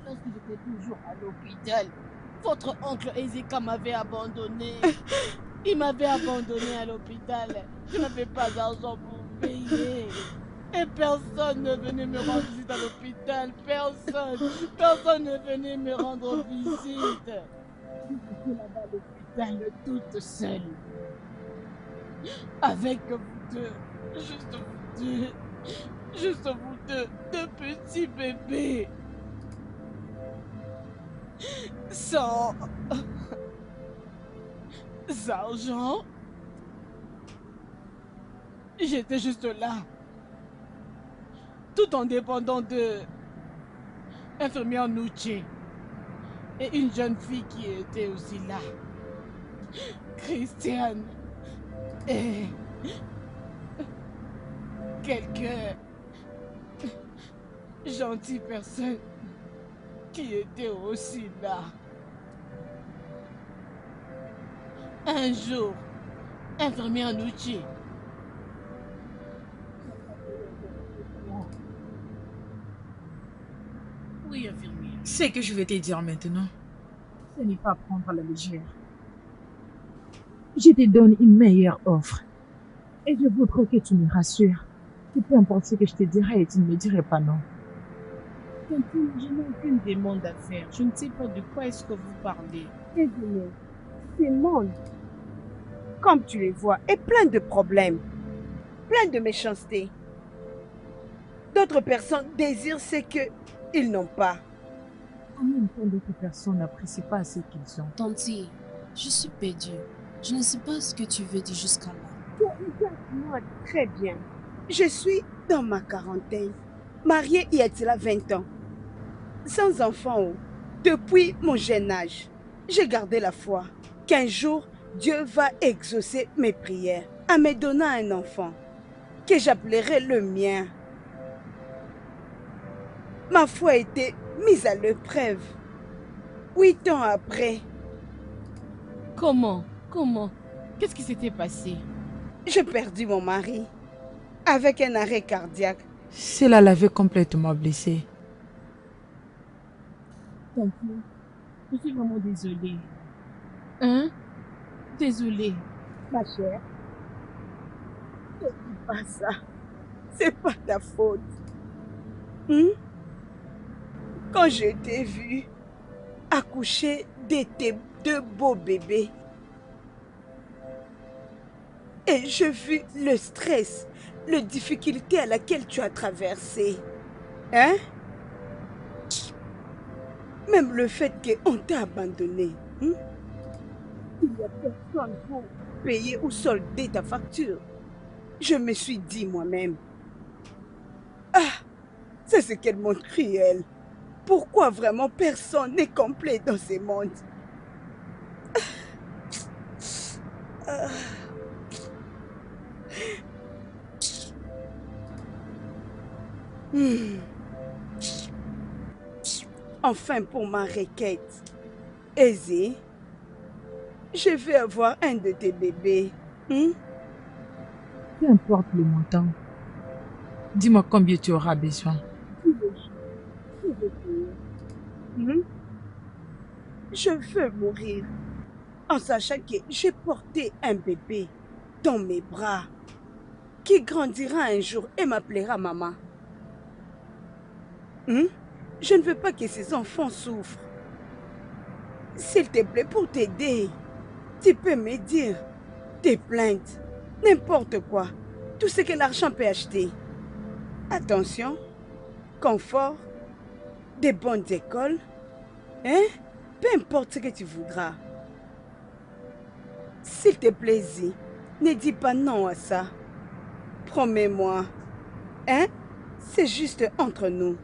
Lorsque j'étais toujours à l'hôpital, votre oncle Ezeka m'avait abandonné. Il m'avait abandonné à l'hôpital. Je n'avais pas d'argent pour payer. Et personne ne venait me rendre visite à l'hôpital. Personne ne venait me rendre visite. J'étais là-bas à l'hôpital toute seule. Avec vous deux. Juste vous deux petits bébés. Sans argent. J'étais juste là. Tout en dépendant de infirmière Nuche et une jeune fille qui était aussi là. Christiane et quelques gentilles personnes qui étaient aussi là. Un jour, infirmière Nuche. Oui, infirmière. Ce que je vais te dire maintenant, Ce n'est pas prendre à la légère. Je te donne une meilleure offre. Et je voudrais que tu me rassures. Que peu importe ce que je te dirai, tu ne me dirais pas non. Tantine, je n'ai aucune demande à faire. Je ne sais pas de quoi est-ce que vous parlez. Désolé. Ce monde, comme tu les vois, est plein de problèmes, plein de méchanceté. D'autres personnes désirent ce qu'ils n'ont pas. En même temps, d'autres personnes n'apprécient pas ce qu'ils ont. Tanti, je suis perdue. Je ne sais pas ce que tu veux dire jusqu'à là. Regarde-moi très bien. Je suis dans ma quarantaine, mariée il y a 20 ans, sans enfant. Oh. Depuis mon jeune âge, j'ai gardé la foi qu'un jour, Dieu va exaucer mes prières en me donnant un enfant que j'appellerai le mien. Ma foi a été mise à l'épreuve 8 ans après. Comment? Qu'est-ce qui s'était passé? J'ai perdu mon mari avec un arrêt cardiaque. Cela l'avait complètement blessée. Tanti, je suis vraiment désolée. Hein? Désolée. Ma chère, ne dis pas ça. C'est pas ta faute. Quand je t'ai vu accoucher de tes 2 beaux bébés, et j'ai vu le stress, la difficulté à laquelle tu as traversé. Hein? Même le fait qu'on t'a abandonné. Il n'y a personne pour payer ou solder ta facture. Je me suis dit moi-même, ah, c'est ce qu'elle montre cruel. Pourquoi vraiment personne n'est complet dans ce monde? Enfin, pour ma requête, Aisée, je vais avoir un de tes bébés. Peu importe le montant. Dis-moi combien tu auras besoin. Je veux mourir en sachant que j'ai porté un bébé dans mes bras qui grandira un jour et m'appellera maman. Je ne veux pas que ces enfants souffrent. S'il te plaît, pour t'aider, tu peux me dire tes plaintes, n'importe quoi, tout ce que l'argent peut acheter. Attention, confort, des bonnes écoles, peu importe ce que tu voudras. S'il te plaît, ne dis pas non à ça. Promets-moi, c'est juste entre nous.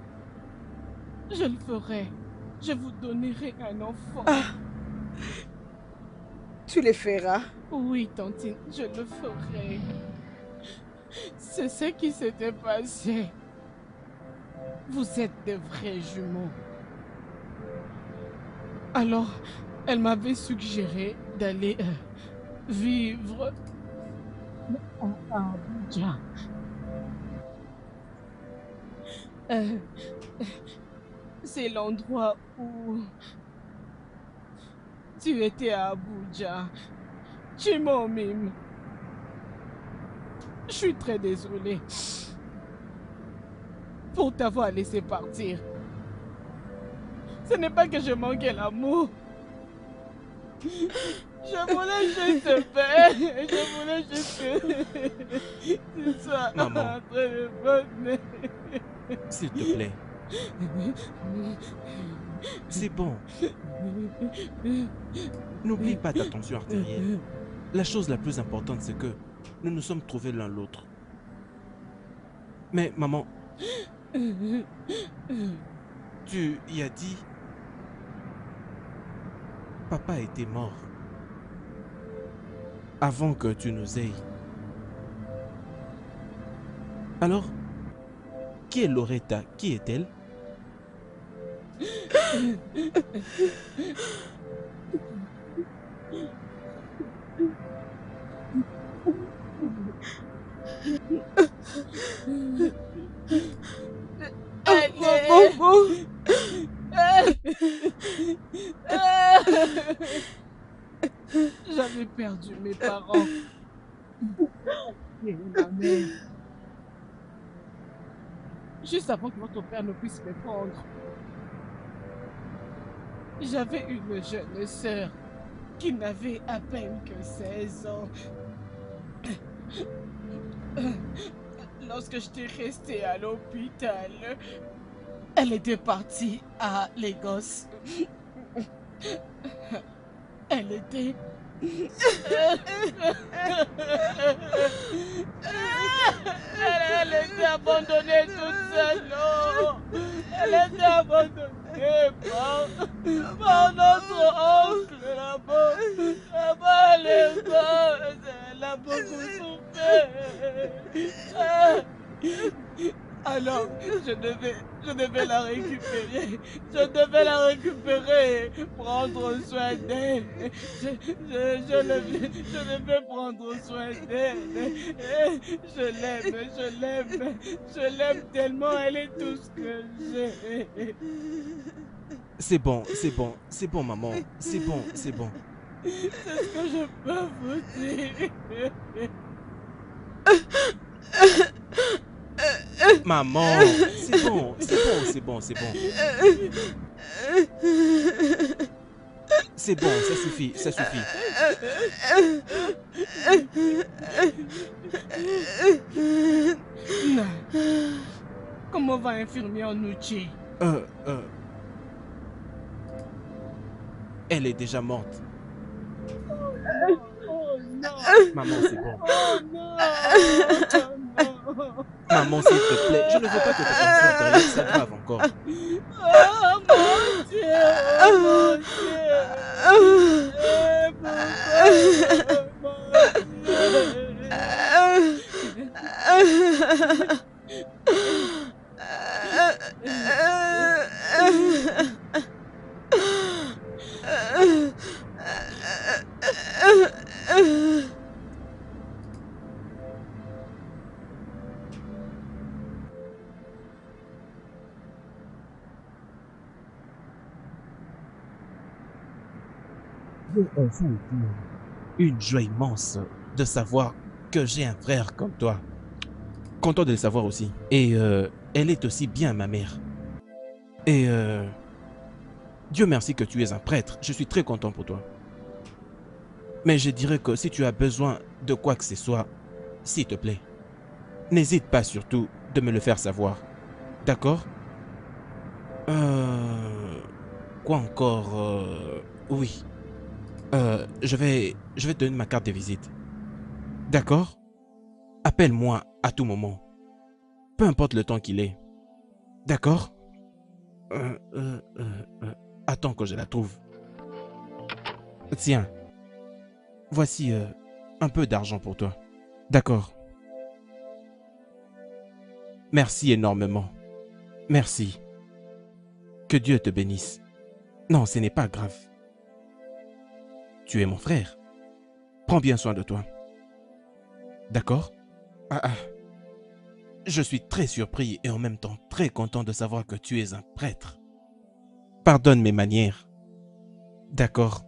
Je le ferai. Je vous donnerai un enfant. Ah. Tu le feras? Oui, tantine, je le ferai. C'est ce qui s'était passé. Vous êtes de vrais jumeaux. Alors, elle m'avait suggéré d'aller vivre à Abuja. C'est l'endroit où tu étais à Abuja. Chimomim. Je suis très désolée pour t'avoir laissé partir. Ce n'est pas que je manquais l'amour. Je voulais juste faire. Je voulais juste que tu sois en train de bonheur. S'il te plaît. C'est bon. N'oublie pas ta tension artérielle. La chose la plus importante, c'est que nous nous sommes trouvés l'un l'autre. Mais maman, tu y as dit, papa était mort avant que tu nous aies. Alors, qui est Loretta? Qui est-elle? J'avais perdu mes parents. Et ma mère. Juste avant que votre père ne puisse me prendre. J'avais une jeune sœur qui n'avait à peine que 16 ans. Lorsque j'étais restée à l'hôpital, elle était partie à Lagos. Elle était... Elle était abandonnée toute seule, non. Elle était abandonnée par notre oncle là-bas. Là-bas, elle a beaucoup souffert. Alors, je devais la récupérer. Je devais la récupérer, prendre soin d'elle. Je devais prendre soin d'elle. Je l'aime tellement, elle est tout ce que j'ai. C'est bon, maman. C'est bon. C'est ce que je peux vous dire. Maman, c'est bon. C'est bon, ça suffit. Non. Comment va infirmière Nucci? Elle est déjà morte. Oh non. Maman, c'est bon. Oh non. Maman, s'il te plaît, je ne veux pas que ta tension intérieure s'aggrave encore. Oh mon Dieu, oh Une joie immense de savoir que j'ai un frère comme toi. Content de le savoir aussi. Et elle est aussi bien ma mère. Et Dieu merci que tu es un prêtre. Je suis très content pour toi. Mais je dirais que si tu as besoin de quoi que ce soit, s'il te plaît, n'hésite pas surtout de me le faire savoir. D'accord? Quoi encore? Oui. Je vais te donner ma carte de visite. D'accord? Appelle-moi à tout moment. Peu importe le temps qu'il est. D'accord? Attends que je la trouve. Tiens. Voici un peu d'argent pour toi. D'accord? Merci énormément. Merci. Que Dieu te bénisse. Non, ce n'est pas grave. Tu es mon frère. Prends bien soin de toi. D'accord? Je suis très surpris et en même temps très content de savoir que tu es un prêtre. Pardonne mes manières. D'accord?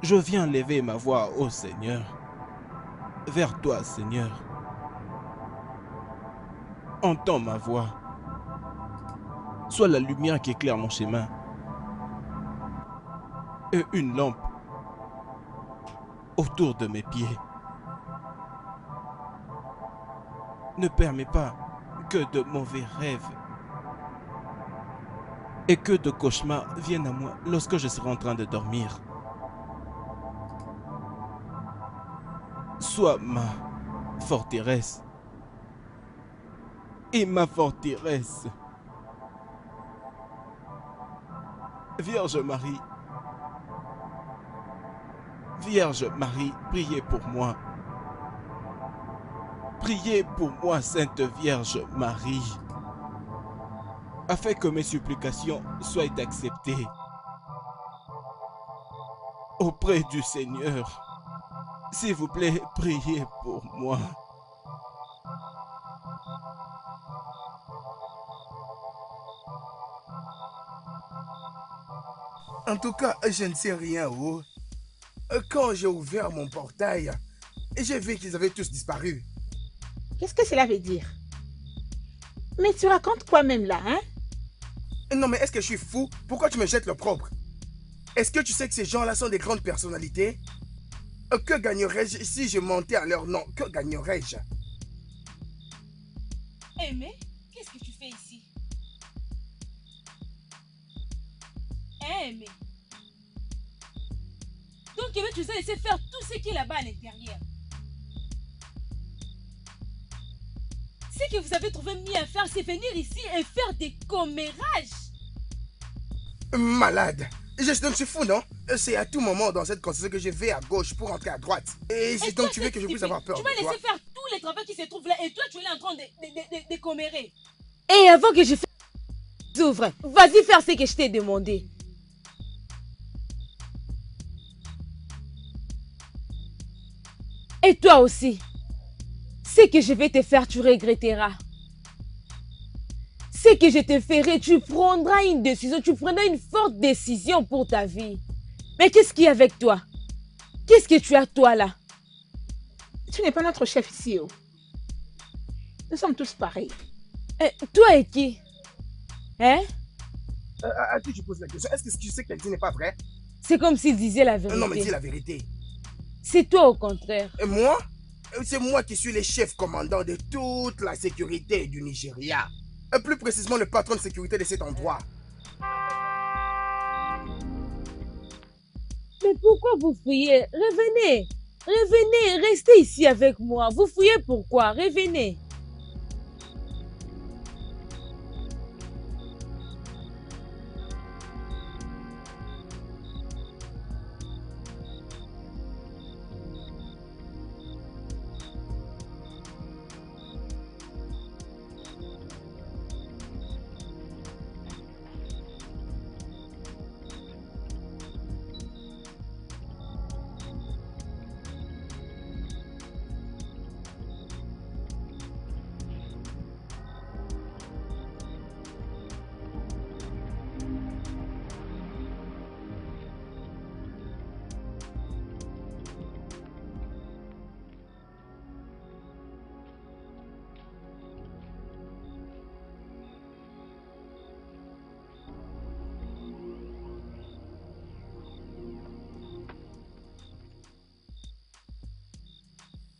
Je viens lever ma voix au Seigneur, vers toi, Seigneur. Entends ma voix. Sois la lumière qui éclaire mon chemin et une lampe autour de mes pieds. Ne permets pas que de mauvais rêves et que de cauchemars viennent à moi lorsque je serai en train de dormir. Sois ma forteresse et ma forteresse. Vierge Marie, Vierge Marie, priez pour moi. Priez pour moi, Sainte Vierge Marie, afin que mes supplications soient acceptées auprès du Seigneur. S'il vous plaît, priez pour moi. En tout cas, je ne sais rien, oh. Quand j'ai ouvert mon portail, j'ai vu qu'ils avaient tous disparu. Qu'est-ce que cela veut dire? Mais tu racontes quoi même là, hein? Non, mais est-ce que je suis fou? Pourquoi tu me jettes l'opprobre? Est-ce que tu sais que ces gens-là sont des grandes personnalités? Que gagnerais-je si je mentais à leur nom? Que gagnerais-je? Aimé, qu'est-ce que tu fais ici? Aimé. Donc Aimé, tu as laissé faire tout ce qui est là-bas à l'intérieur. Ce que vous avez trouvé mieux à faire, c'est venir ici et faire des commérages. Malade. Je suis fou, non? C'est à tout moment dans cette conversation que je vais à gauche pour entrer à droite. Et c'est donc tu veux que je puisse avoir peur de toi? Tu vas laisser faire tous les travaux qui se trouvent là et toi tu es là en train de commérer. Et avant que je ouvre, vas-y faire ce que je t'ai demandé. Et toi aussi. Ce que je vais te faire, tu regretteras. Ce que je te ferai, tu prendras une décision, tu prendras une forte décision pour ta vie. Mais qu'est-ce qu'il y a avec toi? Qu'est-ce que tu as toi là? Tu n'es pas notre chef ici, oh. Nous sommes tous pareils. Toi et qui? Hein? À qui tu poses la question? Est-ce que ce que tu sais qu'elle dit n'est pas vrai? C'est comme s'il disait la vérité. Non, mais dis la vérité. C'est toi au contraire. Et moi? C'est moi qui suis le chef commandant de toute la sécurité du Nigeria. Plus précisément le patron de sécurité de cet endroit. Mais pourquoi vous fuyez? Revenez. Revenez, restez ici avec moi. Vous fuyez pourquoi? Revenez.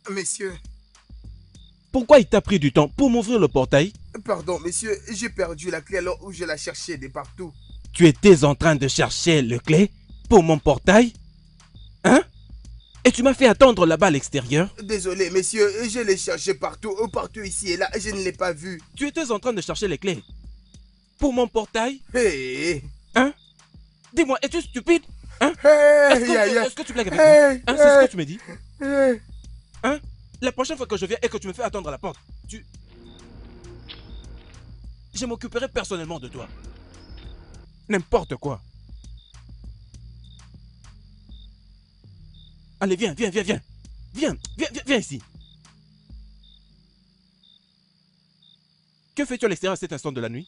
Messieurs. Pourquoi il t'a pris du temps pour m'ouvrir le portail? Pardon, messieurs, j'ai perdu la clé alors où je la cherchais de partout. Tu étais en train de chercher le clé pour mon portail? Hein? Et tu m'as fait attendre là-bas à l'extérieur? Désolé, messieurs, je l'ai cherché partout, partout ici et là, je ne l'ai pas vu. Tu étais en train de chercher les clés pour mon portail? Hey. Hein? Dis-moi, es-tu stupide? Hein? Est-ce que tu blagues avec moi? Hein? C'est ce que tu me dis? Hein? La prochaine fois que je viens et que tu me fais attendre à la porte, je m'occuperai personnellement de toi. N'importe quoi. Allez, viens, viens, viens, viens. Viens, viens, viens, viens ici. Que fais-tu à l'extérieur à cet instant de la nuit?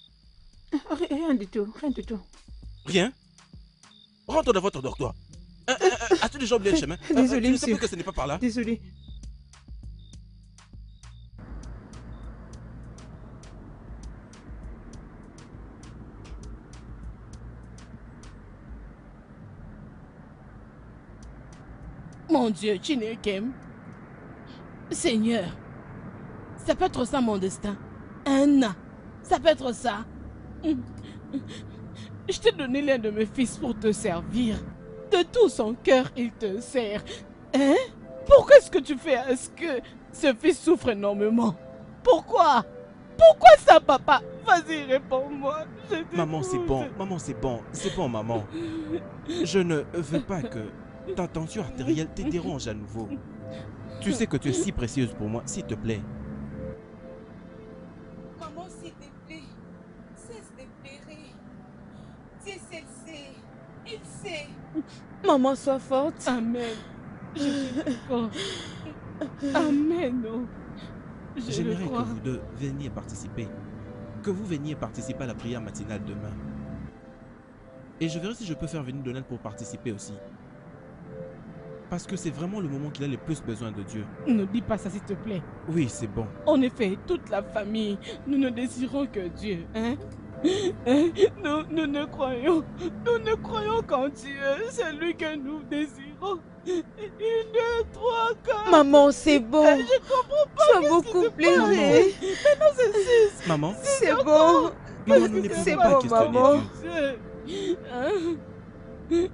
Rien du tout, rien du tout. Rien? Rentre dans votre dortoir. As-tu déjà oublié le chemin? Désolé, tu ne sais monsieur. plus que ce n'est pas par là? Désolé. Mon Dieu, Chinekem. Seigneur, ça peut être ça mon destin. Ça peut être ça. Je t'ai donné l'un de mes fils pour te servir. De tout son cœur, il te sert. Hein? Pourquoi est-ce que tu fais à ce que ce fils souffre énormément? Pourquoi? Pourquoi ça, papa? Vas-y, réponds-moi. Maman, c'est bon. Maman, c'est bon. C'est bon, maman. Je ne veux pas que ta tension artérielle te dérange à nouveau. Tu sais que tu es si précieuse pour moi, s'il te plaît. Maman, s'il te plaît, cesse de pleurer. Dieu sait, il sait. Maman, sois forte. Amen. Je suis d'accord. Amen. Oh. J'aimerais que vous deux veniez participer. Que vous veniez participer à la prière matinale demain. Et je verrai si je peux faire venir Donald pour participer aussi. Parce que c'est vraiment le moment qu'il a le plus besoin de Dieu. Ne dis pas ça, s'il te plaît. Oui, c'est bon. En effet, toute la famille, nous ne désirons que Dieu. Hein? Nous ne croyons qu'en Dieu. C'est lui que nous désirons. 1, 2, 3, 4. Maman, c'est bon. Je comprends pas. Tu as beaucoup pleuré. Mais non, c'est 6. Maman. C'est bon. Maman, nous ne pouvons pas questionner maman. Dieu.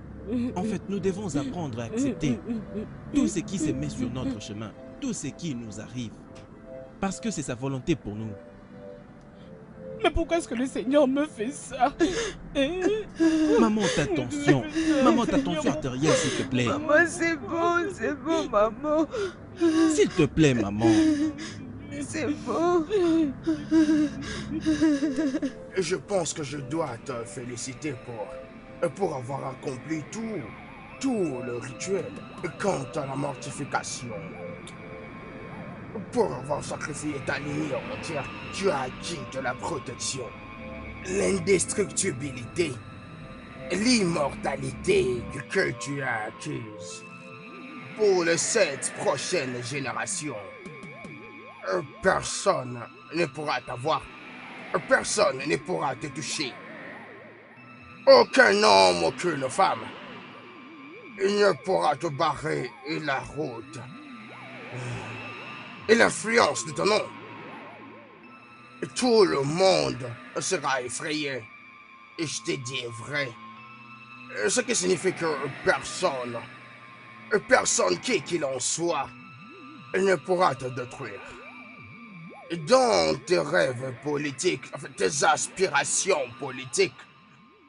En fait, nous devons apprendre à accepter tout ce qui se met sur notre chemin, tout ce qui nous arrive. Parce que c'est sa volonté pour nous. Mais pourquoi est-ce que le Seigneur me fait ça? Maman, ta tension. Maman, ta tension artérielle, s'il te plaît. Maman, c'est bon, maman. S'il te plaît, maman. C'est bon. Je pense que je dois te féliciter pour avoir accompli tout le rituel quant à la mortification. Pour avoir sacrifié ta lignée entière, tu as acquis de la protection, l'indestructibilité, l'immortalité que tu as acquise. Pour les 7 prochaines générations, personne ne pourra t'avoir, personne ne pourra te toucher. Aucun homme, aucune femme ne pourra te barrer la route. Et l'influence de ton nom. Tout le monde sera effrayé. Et je te dis vrai. Ce qui signifie que personne qui qu'il en soit, ne pourra te détruire. Dans tes rêves politiques, tes aspirations politiques,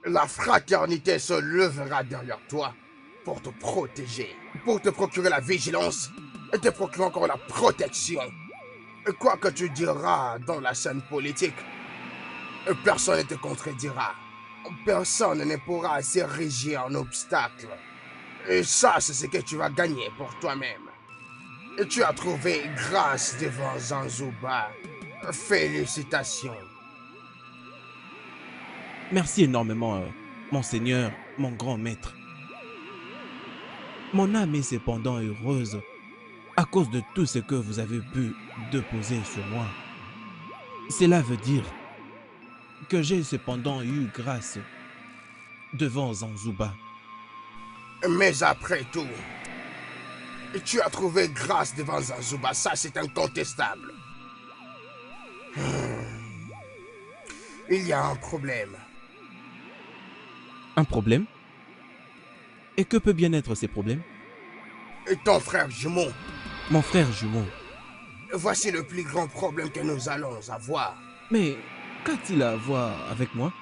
la fraternité se lèvera derrière toi pour te protéger, pour te procurer la vigilance et te procurer encore la protection. Quoi que tu diras dans la scène politique, personne ne te contredira. Personne ne pourra s'ériger en obstacle. Et ça, c'est ce que tu vas gagner pour toi-même. Et tu as trouvé grâce devant Zanzuba. Félicitations. Merci énormément, Monseigneur, mon grand maître. Mon âme est cependant heureuse à cause de tout ce que vous avez pu déposer sur moi. Cela veut dire que j'ai cependant eu grâce devant Zanzuba. Mais après tout, tu as trouvé grâce devant Zanzuba, ça c'est incontestable. Il y a un problème. Un problème? Et que peut bien être ces problèmes? Et ton frère jumeau. Mon frère jumeau. Voici le plus grand problème que nous allons avoir. Mais qu'a-t-il à voir avec moi?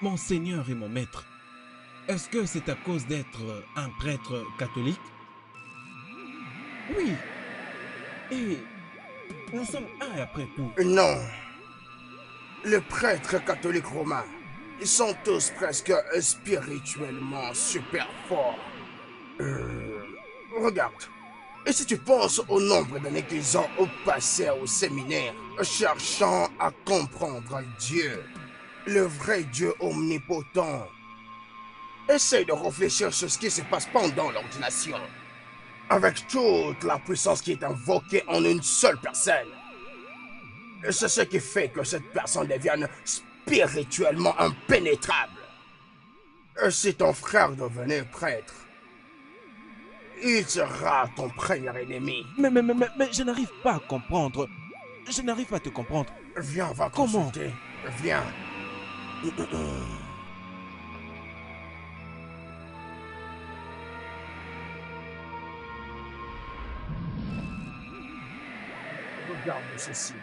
Mon Seigneur et mon Maître, est-ce que c'est à cause d'être un prêtre catholique? Oui. Et nous sommes un après tout. Non. Les prêtres catholiques romains, ils sont tous presque spirituellement super forts. Regarde. Et si tu penses au nombre d'années qu'ils ont passé au séminaire, cherchant à comprendre Dieu, le vrai Dieu omnipotent, essaye de réfléchir sur ce qui se passe pendant l'ordination, avec toute la puissance qui est invoquée en une seule personne. C'est ce qui fait que cette personne devienne spirituellement impénétrable. Si ton frère devenait prêtre, il sera ton premier ennemi. Mais je n'arrive pas à comprendre. Je n'arrive pas à te comprendre. Viens, on va Comment? consulter. Viens. Regarde ceci.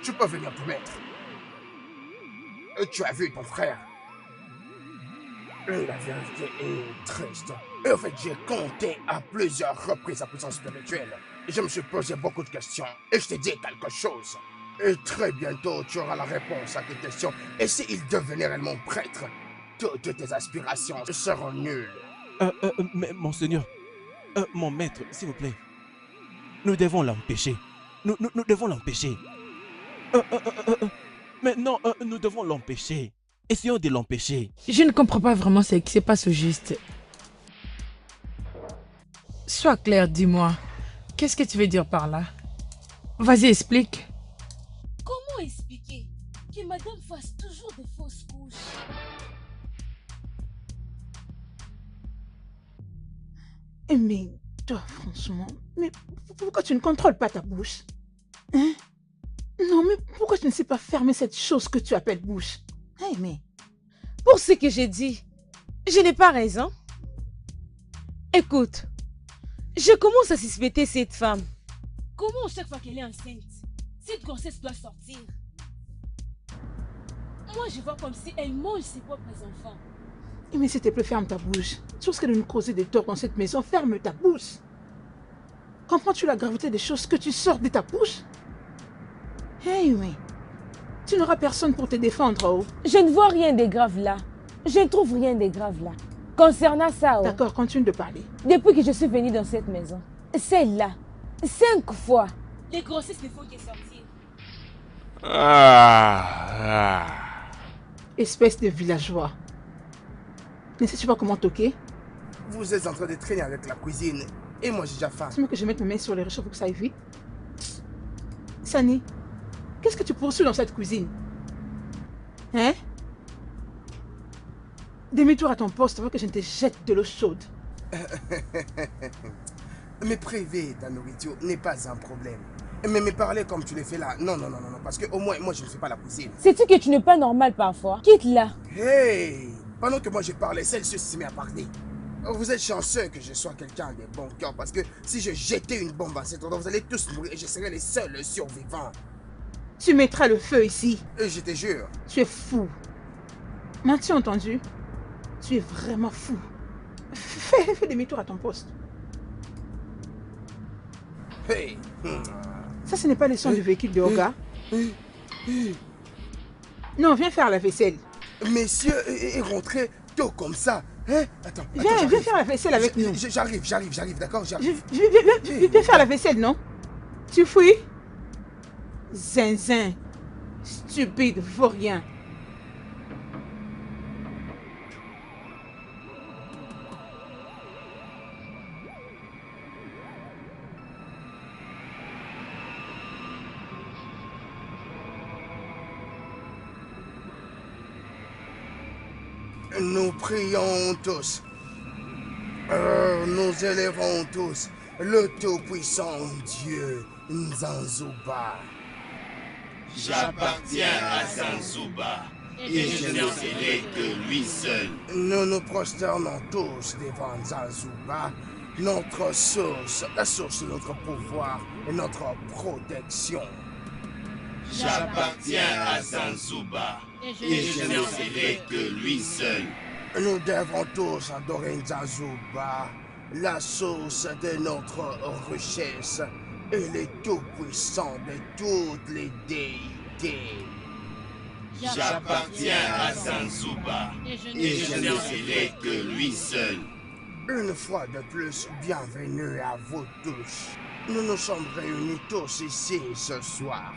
Tu peux venir te mettre. Tu as vu ton frère. La vérité est triste. Et en fait, j'ai compté à plusieurs reprises sa puissance spirituelle. Je me suis posé beaucoup de questions. Et je t'ai dit quelque chose. Et très bientôt, tu auras la réponse à tes questions. Et s'il devenait réellement prêtre, toutes tes aspirations seront nulles. Mais, monseigneur, mon maître, s'il vous plaît, nous devons l'empêcher. Nous devons l'empêcher. Mais non, nous devons l'empêcher. Essayons de l'empêcher. Je ne comprends pas vraiment ce qui se passe au juste. Sois clair, dis-moi. Qu'est-ce que tu veux dire par là? Vas-y, explique. Comment expliquer que madame fasse toujours des fausses couches? Mais toi, franchement, mais pourquoi tu ne contrôles pas ta bouche? Hein? Non, mais pourquoi tu ne sais pas fermer cette chose que tu appelles bouche? Hey, mais... Pour ce que j'ai dit, je n'ai pas raison. Écoute, je commence à suspecter cette femme. Comment chaque fois qu'elle est enceinte, cette grossesse doit sortir? Moi, je vois comme si elle mange ses propres enfants. Mais s'il te plaît, ferme ta bouche. Tu risques de nous causer des torts dans cette maison. Ferme ta bouche. Comprends-tu la gravité des choses que tu sors de ta bouche? Hey, oui. Tu n'auras personne pour te défendre, oh. Je ne vois rien de grave là. Je ne trouve rien de grave là. Concernant ça, oh. D'accord, continue de parler. Depuis que je suis venue dans cette maison, celle-là, 5 fois. Les grossesses ne font que sortir. Espèce de villageois. Ne sais-tu pas comment toquer? Vous êtes en train de traîner avec la cuisine. Et moi, j'ai déjà faim. Tu veux que je mette mes mains sur les réchauds pour que ça aille vite? Sani, qu'est-ce que tu poursuis dans cette cuisine? Hein? Demi-tour à ton poste avant que je ne te jette de l'eau chaude. Me priver ta nourriture n'est pas un problème. Mais me parler comme tu le fais là, non, parce que au moins, moi, je ne fais pas la cuisine. Sais-tu que tu n'es pas normal parfois? Quitte-la. Hey! Pendant que moi je parlais, celle-ci se met à parler. Vous êtes chanceux que je sois quelqu'un de bon cœur, parce que si je jetais une bombe à cet endroit, vous allez tous mourir et je serais les seuls survivants. Tu mettras le feu ici. Et je te jure. Tu es fou. M'as-tu entendu? Tu es vraiment fou. Fais demi-tour à ton poste. Hey! Ça, ce n'est pas le son du véhicule de Oga. Non, viens faire la vaisselle. Messieurs est rentré tôt comme ça. Hein? Attends, viens faire la vaisselle avec nous. J'arrive, d'accord, j'arrive. Viens faire la vaisselle, non? Tu fouilles? Zinzin. Stupide, vaurien. Nous prions tous. Nous élevons tous le Tout-Puissant Dieu Nzanzuba. J'appartiens à Zanzuba et je ne serai que lui seul. Nous nous prosternons tous devant Nzanzuba, notre source, la source de notre pouvoir et notre protection. J'appartiens à Zanzuba et je ne serai que lui seul. Nous devons tous adorer Nzanzuba, la source de notre richesse et le tout-puissant de toutes les déités. vérité. J'appartiens à Sanzuba et je ne serai que lui seul. Une fois de plus, bienvenue à vous tous. Nous nous sommes réunis tous ici ce soir,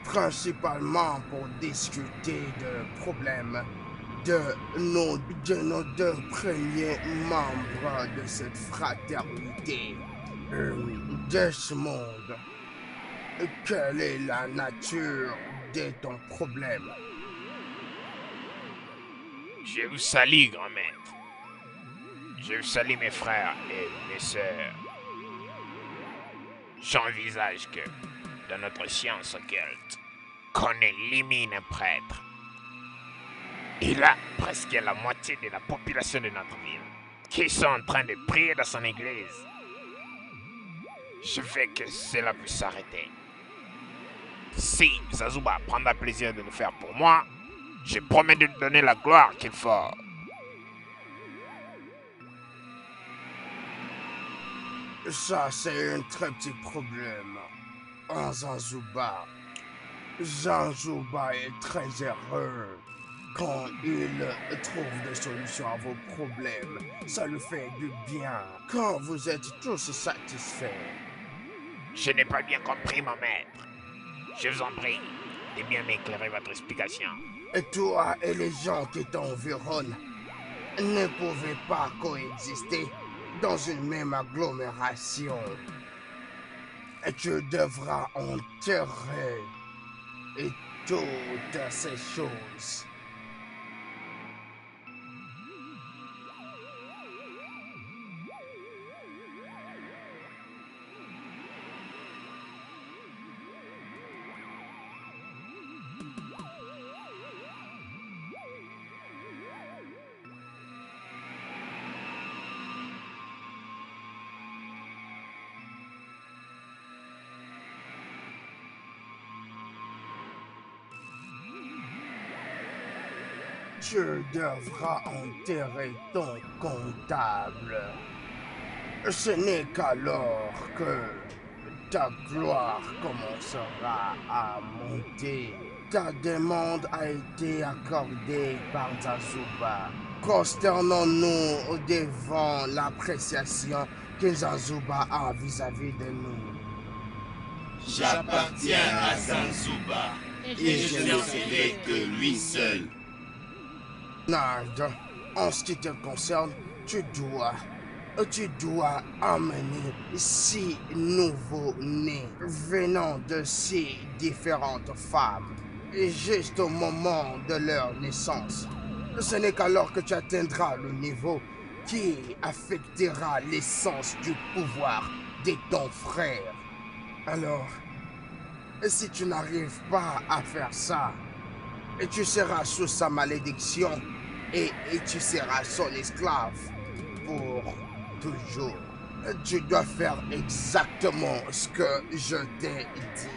principalement pour discuter de problèmes de nos deux premiers membres de cette fraternité. Desmond, quelle est la nature de ton problème? Je vous salue, grand maître. Je vous salue mes frères et mes sœurs. J'envisage que, dans notre science occulte, qu'on élimine un prêtre. Il y a presque la moitié de la population de notre ville qui sont en train de prier dans son église. Je veux que cela puisse s'arrêter. Si Zazuba prendra plaisir de le faire pour moi, je promets de lui donner la gloire qu'il faut. Ça, c'est un très petit problème. Zanzuba. Zanzuba est très heureux. Quand il trouve des solutions à vos problèmes, ça lui fait du bien. Quand vous êtes tous satisfaits. Je n'ai pas bien compris, mon maître. Je vous en prie de bien m'éclairer votre explication. Et toi et les gens qui t'environnent ne pouvaient pas coexister dans une même agglomération. Et tu devras enterrer et toutes ces choses. Tu devras enterrer ton comptable. Ce n'est qu'alors que ta gloire commencera à monter. Ta demande a été accordée par Zazuba. Consternons-nous devant l'appréciation que Zazuba a vis-à-vis de nous. J'appartiens à Zanzuba et je ne serai que lui seul. Nard, en ce qui te concerne, tu dois amener 6 nouveaux-nés venant de 6 différentes femmes, et juste au moment de leur naissance. Ce n'est qu'alors que tu atteindras le niveau qui affectera l'essence du pouvoir de ton frère. Alors, si tu n'arrives pas à faire ça, et tu seras sous sa malédiction et tu seras son esclave pour toujours. Tu dois faire exactement ce que je t'ai dit.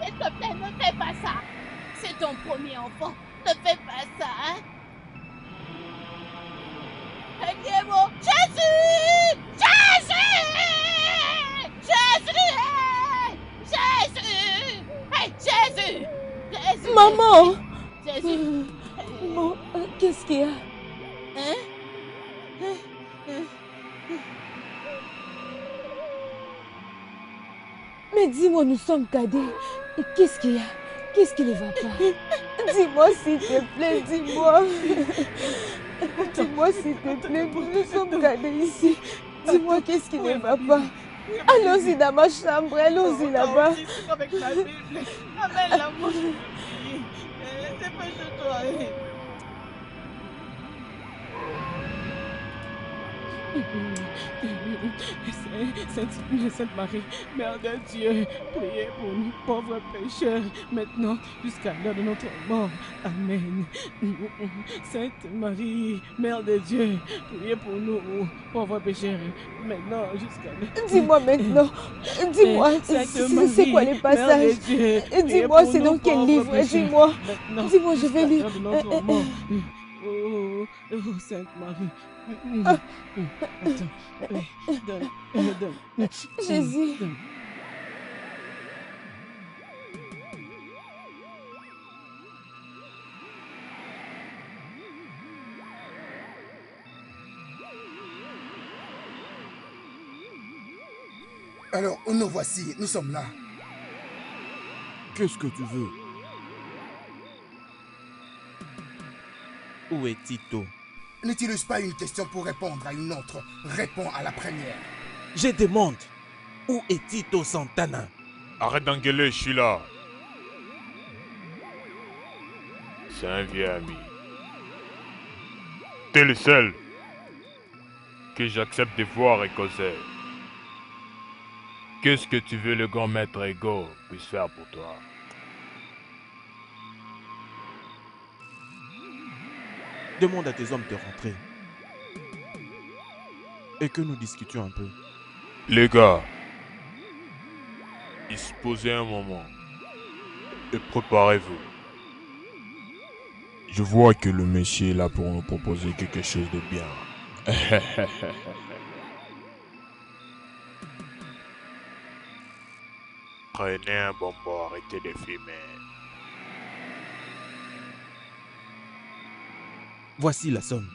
S'il te plaît, ne fais pas ça. C'est ton premier enfant. Ne fais pas ça, hein. Aidez-moi. Jésus! Jésus! Jésus! Maman! Jésus! Bon, qu'est-ce qu'il y a? Mais dis-moi, nous sommes cadets. Qu'est-ce qu'il y a? Qu'est-ce qui ne va pas? Dis-moi s'il te plaît, dis-moi. Dis-moi s'il te plaît, nous sommes cadets ici. Dis-moi qu'est-ce qui ne va pas. Allons-y dans ma chambre, allons-y là-bas. Avec la Bible. Amène-la, mon chéri. Dépêche-toi. Sainte Marie, Mère de Dieu, priez pour nous pauvres pécheurs, maintenant jusqu'à l'heure de notre mort. Amen. Sainte Marie, Mère de Dieu, priez pour nous pauvres pécheurs, maintenant jusqu'à l'heure. Dis-moi maintenant, dis-moi, c'est quoi les passages? Dis-moi, c'est dans quel livre? Dis-moi, dis-moi, je vais lire. Oh, Sainte Marie. Attends. Donne. Jésus. Alors, nous voici, nous sommes là. Qu'est-ce que tu veux? Où est Tito? N'utilise pas une question pour répondre à une autre. Réponds à la première. Je demande, où est Tito Santana? Arrête d'engueuler, je suis là. C'est un vieux ami. T'es le seul que j'accepte de voir et causer. Qu'est-ce que tu veux le grand maître Ego puisse faire pour toi? Demande à tes hommes de rentrer. Et que nous discutions un peu. Les gars, disposez un moment. Et préparez-vous. Je vois que le monsieur est là pour nous proposer quelque chose de bien. Prenez un bonbon, arrêtez de fumer. Voici la somme.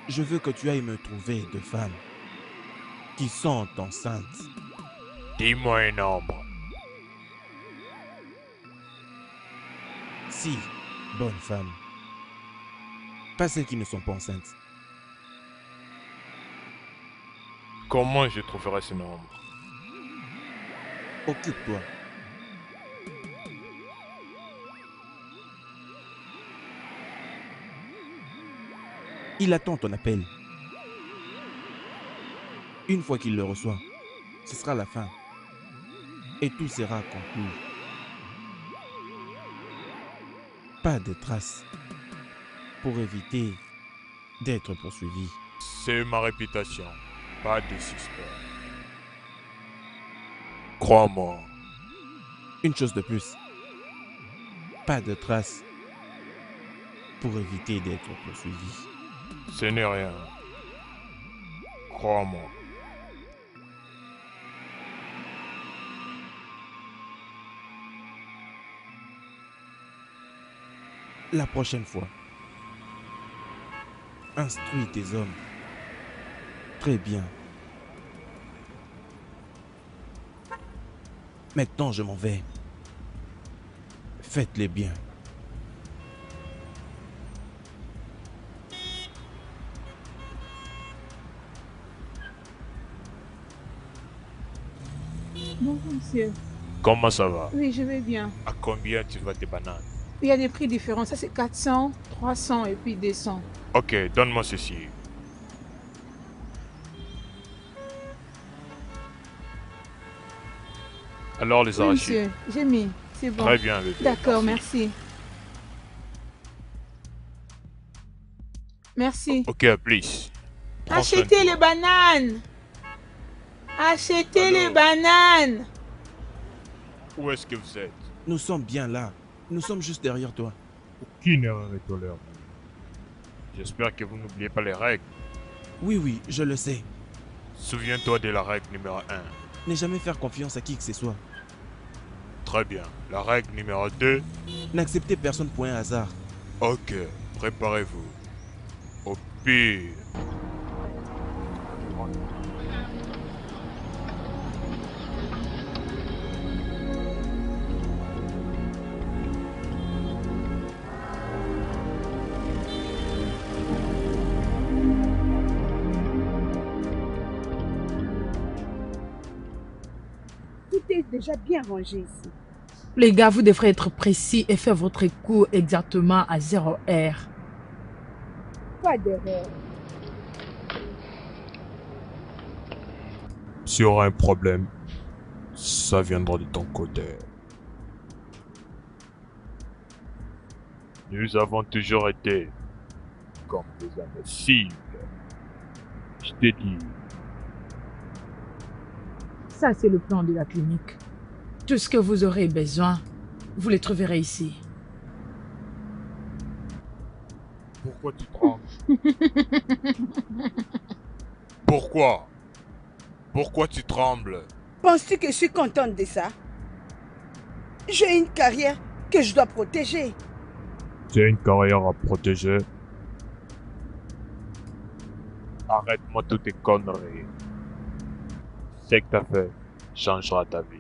Je veux que tu ailles me trouver deux femmes qui sont enceintes. Dis-moi un nombre. 6 bonnes femmes. Pas celles qui ne sont pas enceintes. Comment je trouverai ce nombre? Occupe-toi. Il attend ton appel. Une fois qu'il le reçoit, ce sera la fin. Et tout sera conclu. Pas de traces pour éviter d'être poursuivi. C'est ma réputation, pas de suspect. Crois-moi. Une chose de plus. Pas de traces pour éviter d'être poursuivi. Ce n'est rien. Crois-moi. La prochaine fois, instruis tes hommes. Très bien. Maintenant, je m'en vais. Faites-les bien. Bonjour, monsieur. Comment ça va? Oui, je vais bien. À combien tu vas tes bananes? Il y a des prix différents. Ça, c'est 400, 300 et puis 200. Ok, donne-moi ceci. Alors les Oui, arachides. monsieur, j'ai mis. C'est bon. Très bien, bébé. D'accord, merci. Merci. Ok, please. Prends soin de Achetez toi. les bananes. Achetez les bananes. Où est-ce que vous êtes? Nous sommes bien là. Nous sommes juste derrière toi. Aucune erreur est tolérable. J'espère que vous n'oubliez pas les règles. Oui, oui, je le sais. Souviens-toi de la règle numéro 1. Ne jamais faire confiance à qui que ce soit. Très bien. La règle numéro 2. N'acceptez personne pour un hasard. Ok, préparez-vous. Au pire. Tout est déjà bien rangé ici. Les gars, vous devrez être précis et faire votre coup exactement à 0 heure. Pas d'erreur. S'il y aura un problème, ça viendra de ton côté. Nous avons toujours été comme des imbéciles. Je t'ai dit. Ça, c'est le plan de la clinique. Tout ce que vous aurez besoin, vous le trouverez ici. Pourquoi tu trembles? Pourquoi? Pourquoi tu trembles? Penses-tu que je suis contente de ça? J'ai une carrière que je dois protéger. Tu as une carrière à protéger. Arrête-moi toutes tes conneries. Ce que t'as fait changera ta vie.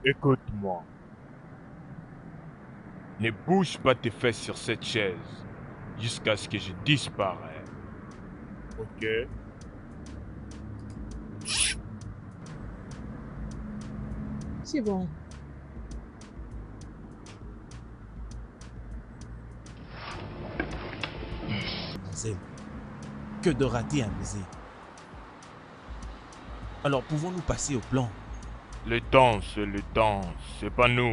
Écoute-moi. Ne bouge pas tes fesses sur cette chaise jusqu'à ce que je disparaisse. Ok? C'est bon. Mademoiselle, que de ratés à baiser. Alors pouvons-nous passer au plan? Le temps, c'est pas nous.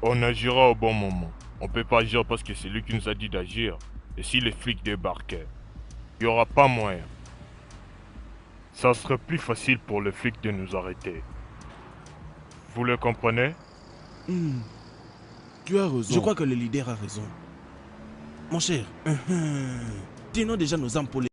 On agira au bon moment. On peut pas agir parce que c'est lui qui nous a dit d'agir. Et si les flics débarquaient, il n'y aura pas moyen. Ça serait plus facile pour les flics de nous arrêter. Vous le comprenez? Tu as raison. Je crois que le leader a raison. Mon cher, tenons déjà nos armes pour les